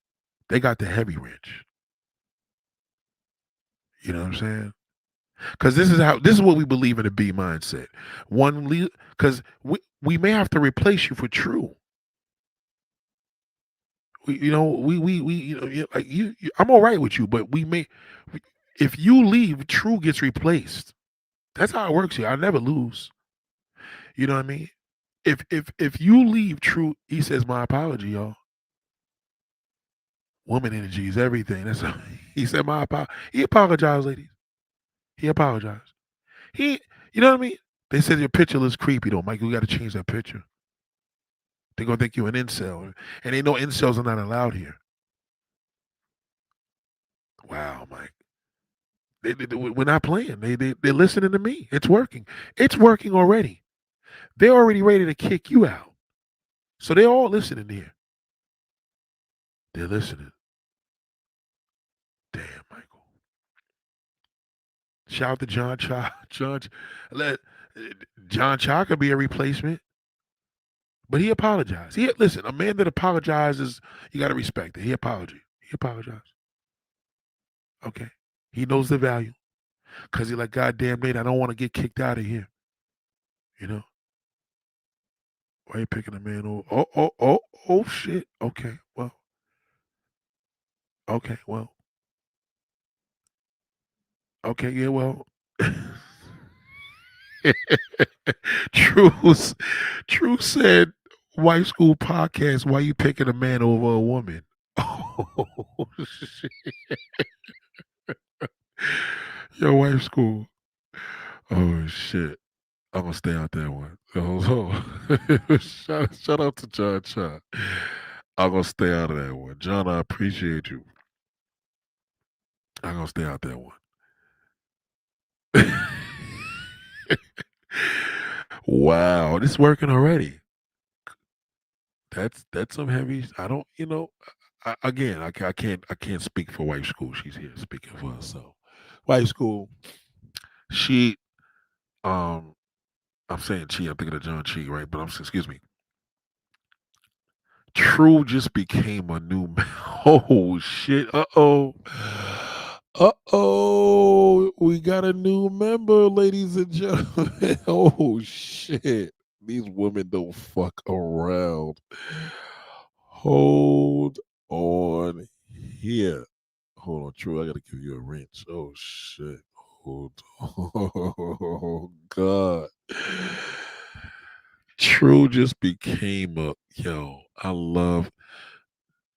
They got the heavy wrench. You know what I'm saying? Because this is what we believe in the B mindset. Because we may have to replace you for true. Like I'm all right with you, but if you leave, true gets replaced. That's how it works here. I never lose. You know what I mean? If you leave, true, he says my apology, y'all. Woman energy is everything. He said my apology. He apologized, ladies. He apologized. You know what I mean? They said your picture looks creepy though, Mike. We got to change that picture. They're gonna think you an incel, and they know incels are not allowed here. Wow, Mike. We're not playing. They're listening to me. It's working. It's working already. They're already ready to kick you out. So they're all listening here. They're listening. Damn, Michael. Shout out to John Cha. John Cha could be a replacement. But he apologized. Listen, a man that apologizes, you got to respect it. He apologized. He apologized. Okay. He knows the value. Because he's like, God damn, Nate, I don't want to get kicked out of here. You know? Why are you picking a man over? Oh, shit. Okay, well. Okay, well. Okay, yeah, well. True said, White School Podcast, why you picking a man over a woman? Oh, shit. Your White School. Oh, shit. I'm gonna stay out that one. Shout out to John Cha. I'm gonna stay out of that one. John, I appreciate you. I'm gonna stay out that one. Wow, this working already. That's some heavy. I don't, I can't speak for Wife School. She's here speaking for herself. Wife School, she, um, I'm saying Chi. I'm thinking of John Chi, right? But excuse me. True just became a new. Oh shit! We got a new member, ladies and gentlemen. Oh shit! These women don't fuck around. Hold on here. Hold on, True. I gotta give you a wrench. Oh shit! Hold on. Oh god. True just became a yo. I love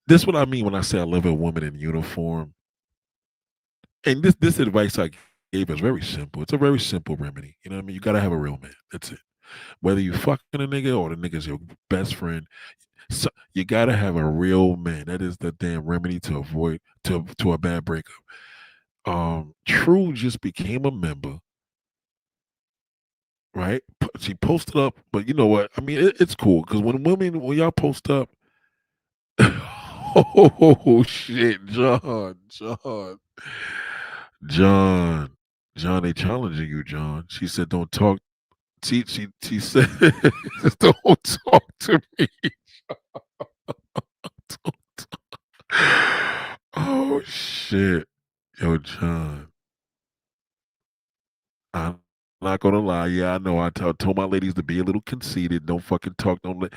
this. What I mean when I say I love a woman in uniform. And this advice I gave is very simple. It's a very simple remedy. You know what I mean? You gotta have a real man. That's it. Whether you fucking a nigga or the nigga's your best friend, so you gotta have a real man. That is the damn remedy to avoid to a bad breakup. True just became a member, right? She posted up, but you know what? I mean, it's cool because when y'all post up, oh shit, John, they challenging you, John. She said, "Don't talk." She said, "Don't talk to me." Oh shit, yo, John. I'm not gonna lie. Yeah, I know. I told my ladies to be a little conceited. Don't fucking talk. Don't let.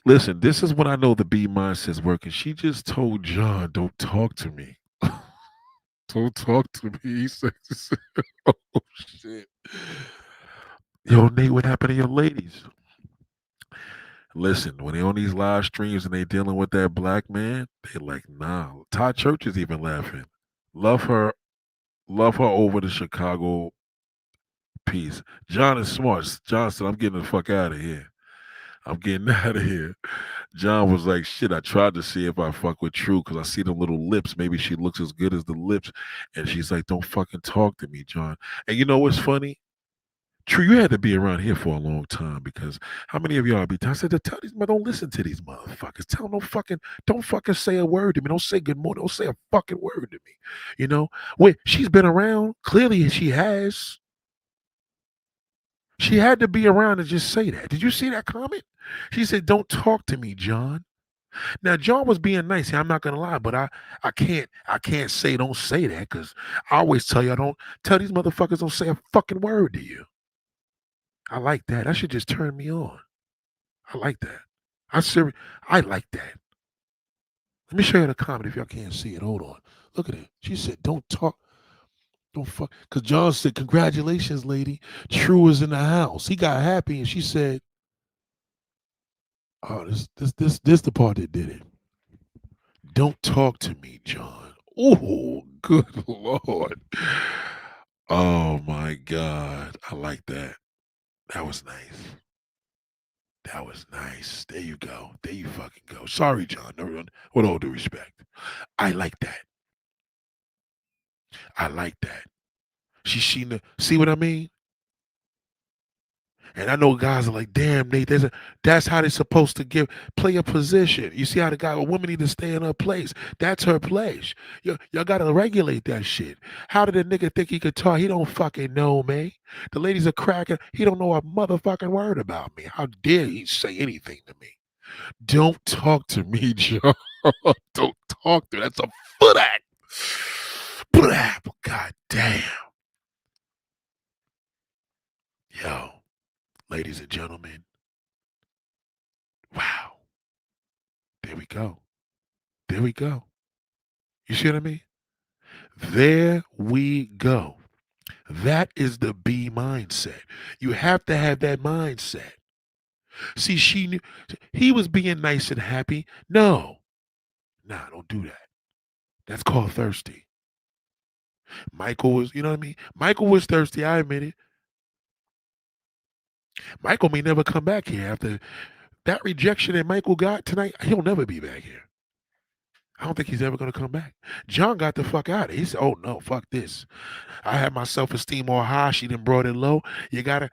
Listen, this is when I know the B mindset's working. She just told John, "Don't talk to me." Don't talk to me. He said, "Oh shit." Yo, Nate, what happened to your ladies? Listen, when they on these live streams and they dealing with that black man, they like, nah. Todd Church is even laughing. Love her, love her over the Chicago piece. John is smart. John said, I'm getting the fuck out of here. I'm getting out of here. John was like, shit, I tried to see if I fuck with True because I see them little lips. Maybe she looks as good as the lips. And she's like, don't fucking talk to me, John. And you know what's funny? True, you had to be around here for a long time because how many of y'all be? I said to tell these men, don't listen to these motherfuckers. Tell them don't fucking say a word to me. Don't say good morning. Don't say a fucking word to me. You know, wait, she's been around. Clearly, she has. She had to be around to just say that. Did you see that comment? She said, "Don't talk to me, John." Now, John was being nice. I'm not gonna lie, but I can't say don't say that because I always tell you I don't tell these motherfuckers don't say a fucking word to you. I like that. That should just turn me on. I like that. I serious. I like that. Let me show you the comment if y'all can't see it. Hold on. Look at it. She said, "Don't talk, don't fuck." Because John said, "Congratulations, lady. True is in the house." He got happy, and she said, "Oh, this the part that did it. Don't talk to me, John." Oh, good lord. Oh my God. I like that. That was nice. That was nice. There you go. There you fucking go. Sorry, John. With all due respect. I like that. I like that. See what I mean? And I know guys are like, damn, Nate, that's how they're supposed to play a position. You see how a woman need to stay in her place. That's her place. Y'all gotta regulate that shit. How did a nigga think he could talk? He don't fucking know, man. The ladies are cracking. He don't know a motherfucking word about me. How dare he say anything to me? Don't talk to me, Joe. Don't talk to me. That's a foot act. Foot act. God damn. Yo, ladies and gentlemen. Wow. There we go. There we go. You see what I mean? There we go. That is the B mindset. You have to have that mindset. See, she knew he was being nice and happy. No, nah, don't do that. That's called thirsty. Michael was, you know what I mean? Michael was thirsty. I admit it. Michael may never come back here after that rejection that Michael got tonight. He'll never be back here. I don't think he's ever going to come back. John got the fuck out of it. He said, "Oh no, fuck this. I have my self-esteem all high. She done brought it low. You gotta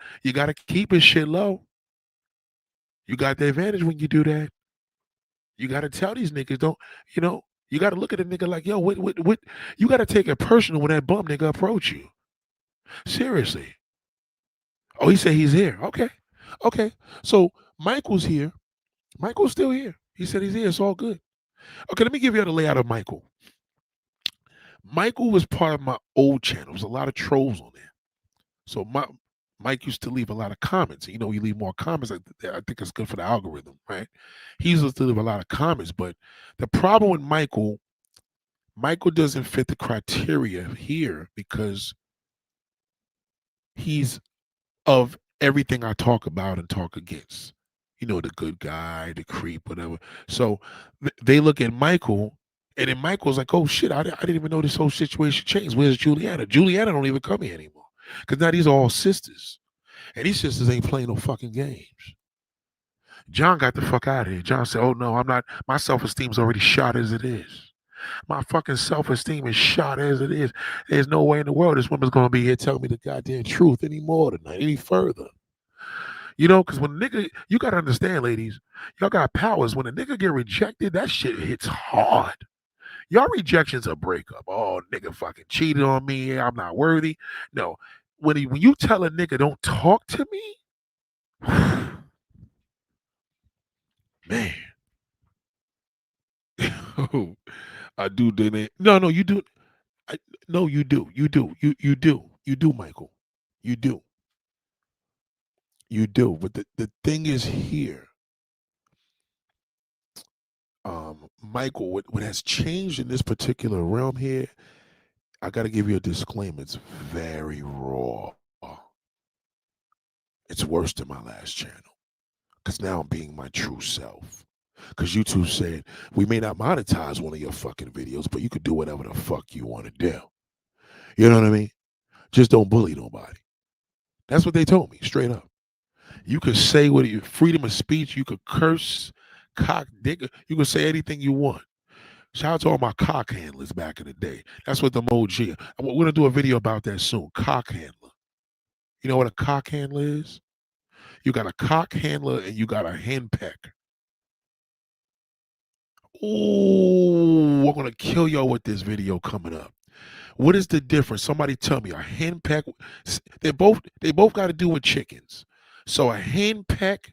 keep his shit low. You got the advantage when you do that. You gotta tell these niggas, don't, you know, you gotta look at a nigga like, yo, what you gotta take it personal when that bum nigga approach you. Seriously. Oh, he said he's here. Okay. Okay. So Michael's here. Michael's still here. He said he's here. It's all good. Okay, let me give you the layout of Michael. Michael was part of my old channel. There was a lot of trolls on there. So Mike used to leave a lot of comments. You know, you leave more comments. I think it's good for the algorithm, right? He used to leave a lot of comments, but the problem with Michael doesn't fit the criteria here because he's of everything I talk about and talk against. You know, the good guy, the creep, whatever. So they look at Michael, and then Michael's like, "Oh shit, I didn't even know this whole situation changed. Where's Juliana? Juliana don't even come here anymore because now these are all sisters." And these sisters ain't playing no fucking games. John got the fuck out of here. John said, "Oh no, I'm not. My self-esteem's already shot as it is. My fucking self-esteem is shot as it is. There's no way in the world this woman's gonna be here telling me the goddamn truth anymore tonight, any further." You know, because when nigga, you gotta understand, ladies, y'all got powers. When a nigga get rejected, that shit hits hard. Y'all rejection's a breakup. Oh, nigga fucking cheated on me. I'm not worthy. No. When you tell a nigga don't talk to me, man. I do, didn't it? No, you do. I, no, you do. You do, Michael. You do. You do. But the thing is here, Michael, what has changed in this particular realm here, I got to give you a disclaimer. It's very raw. It's worse than my last channel because now I'm being my true self. Because YouTube said, we may not monetize one of your fucking videos, but you could do whatever the fuck you want to do. You know what I mean? Just don't bully nobody. That's what they told me, straight up. You could say what you freedom of speech. You could curse, cock, dick. You could say anything you want. Shout out to all my cock handlers back in the day. That's what the OG. We're gonna do a video about that soon. Cock handler. You know what a cock handler is? You got a cock handler and you got a hen peck. Ooh, I'm gonna kill y'all with this video coming up. What is the difference? Somebody tell me. A hen peck. They both got to do with chickens. So a hen peck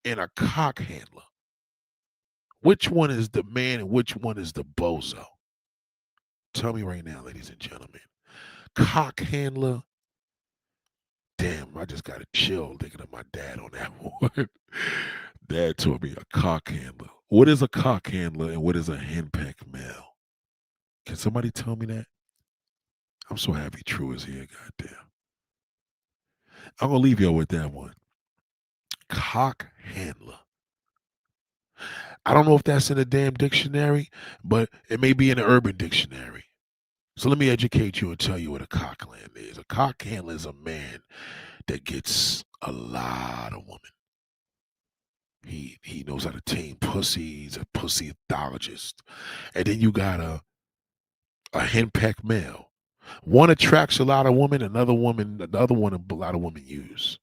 and a cock handler. Which one is the man and which one is the bozo? Tell me right now, ladies and gentlemen. Cock handler. Damn, I just got to chill thinking of my dad on that one. Dad told me a cock handler. What is a cock handler and what is a henpeck male? Can somebody tell me that? I'm so happy True is here. Goddamn. I'm gonna leave y'all with that one. Cock handler. I don't know if that's in a damn dictionary, but it may be in an urban dictionary. So let me educate you and tell you what a cock handler is. A cock handler is a man that gets a lot of women. He knows how to tame pussy. He's a pussyologist. And then you got a henpeck male. One attracts a lot of women, the other one a lot of women use.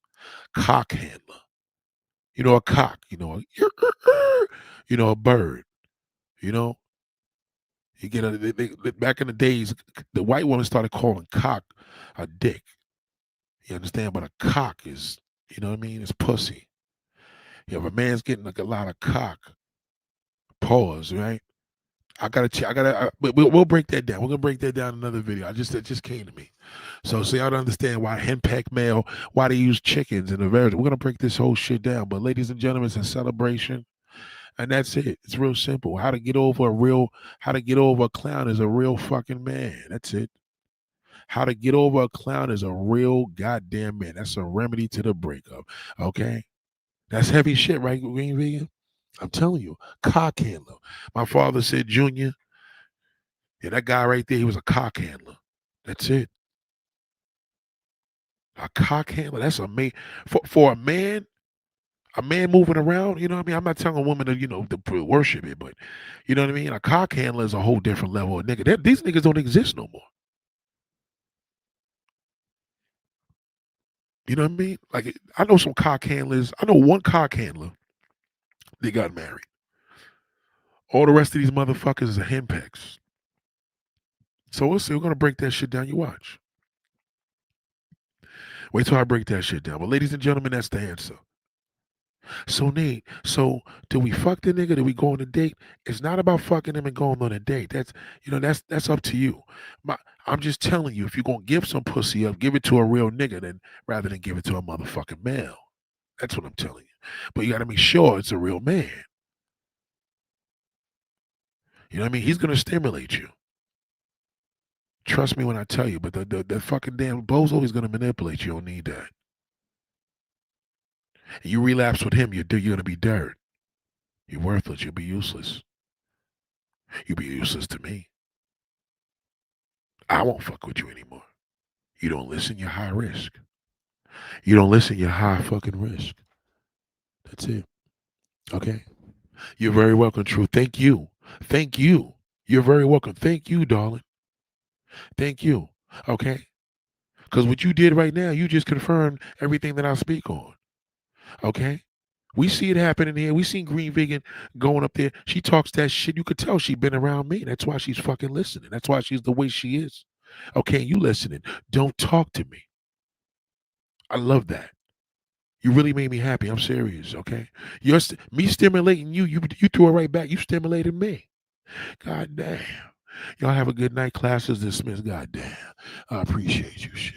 Cock handler. You know, a cock, a bird, you know. You get back in the days, the white woman started calling cock a dick. You understand? But a cock is, you know what I mean? It's pussy. If a man's getting like a lot of cock, pause, right? We'll break that down. We're gonna break that down in another video. It just came to me. So y'all don't understand why henpeck male, why they use chickens in the version. We're gonna break this whole shit down. But ladies and gentlemen, it's a celebration. And that's it. It's real simple. How to get over a clown is a real fucking man. That's it. How to get over a clown is a real goddamn man. That's a remedy to the breakup. Okay? That's heavy shit, right, Green Vegan? I'm telling you, cock handler. My father said, Junior, yeah, that guy right there, he was a cock handler. That's it. A cock handler. That's a man. For a man moving around, you know what I mean? I'm not telling a woman to worship it, but you know what I mean? A cock handler is a whole different level of nigga. These niggas don't exist no more. You know what I mean? Like, I know some cock handlers. I know one cock handler. They got married. All the rest of these motherfuckers are henpecks. So we'll see. We're gonna break that shit down. You watch. Wait till I break that shit down. But ladies and gentlemen, that's the answer. So Nate, do we fuck the nigga? Do we go on a date? It's not about fucking him and going on a date. That's up to you. I'm just telling you, if you're gonna give some pussy up, give it to a real nigga then rather than give it to a motherfucking male. That's what I'm telling you. But you gotta make sure it's a real man. You know what I mean? He's gonna stimulate you. Trust me when I tell you, but the fucking damn bozo is gonna manipulate you. You don't need that. And you relapse with him, you're gonna be dirt. You're worthless. You'll be useless. You'll be useless to me. I won't fuck with you anymore. You don't listen, you're high risk. You don't listen, you're high fucking risk. That's it. Okay? You're very welcome, True. Thank you. Thank you. You're very welcome. Thank you, darling. Thank you. Okay? Because what you did right now, you just confirmed everything that I speak on. Okay? We see it happening here. We seen Green Vegan going up there. She talks that shit. You could tell she been around me. That's why she's fucking listening. That's why she's the way she is. Okay, you listening. Don't talk to me. I love that. You really made me happy. I'm serious, okay? Me stimulating you threw it right back. You stimulated me. God damn. Y'all have a good night. Class is dismissed. God damn. I appreciate you. Shit.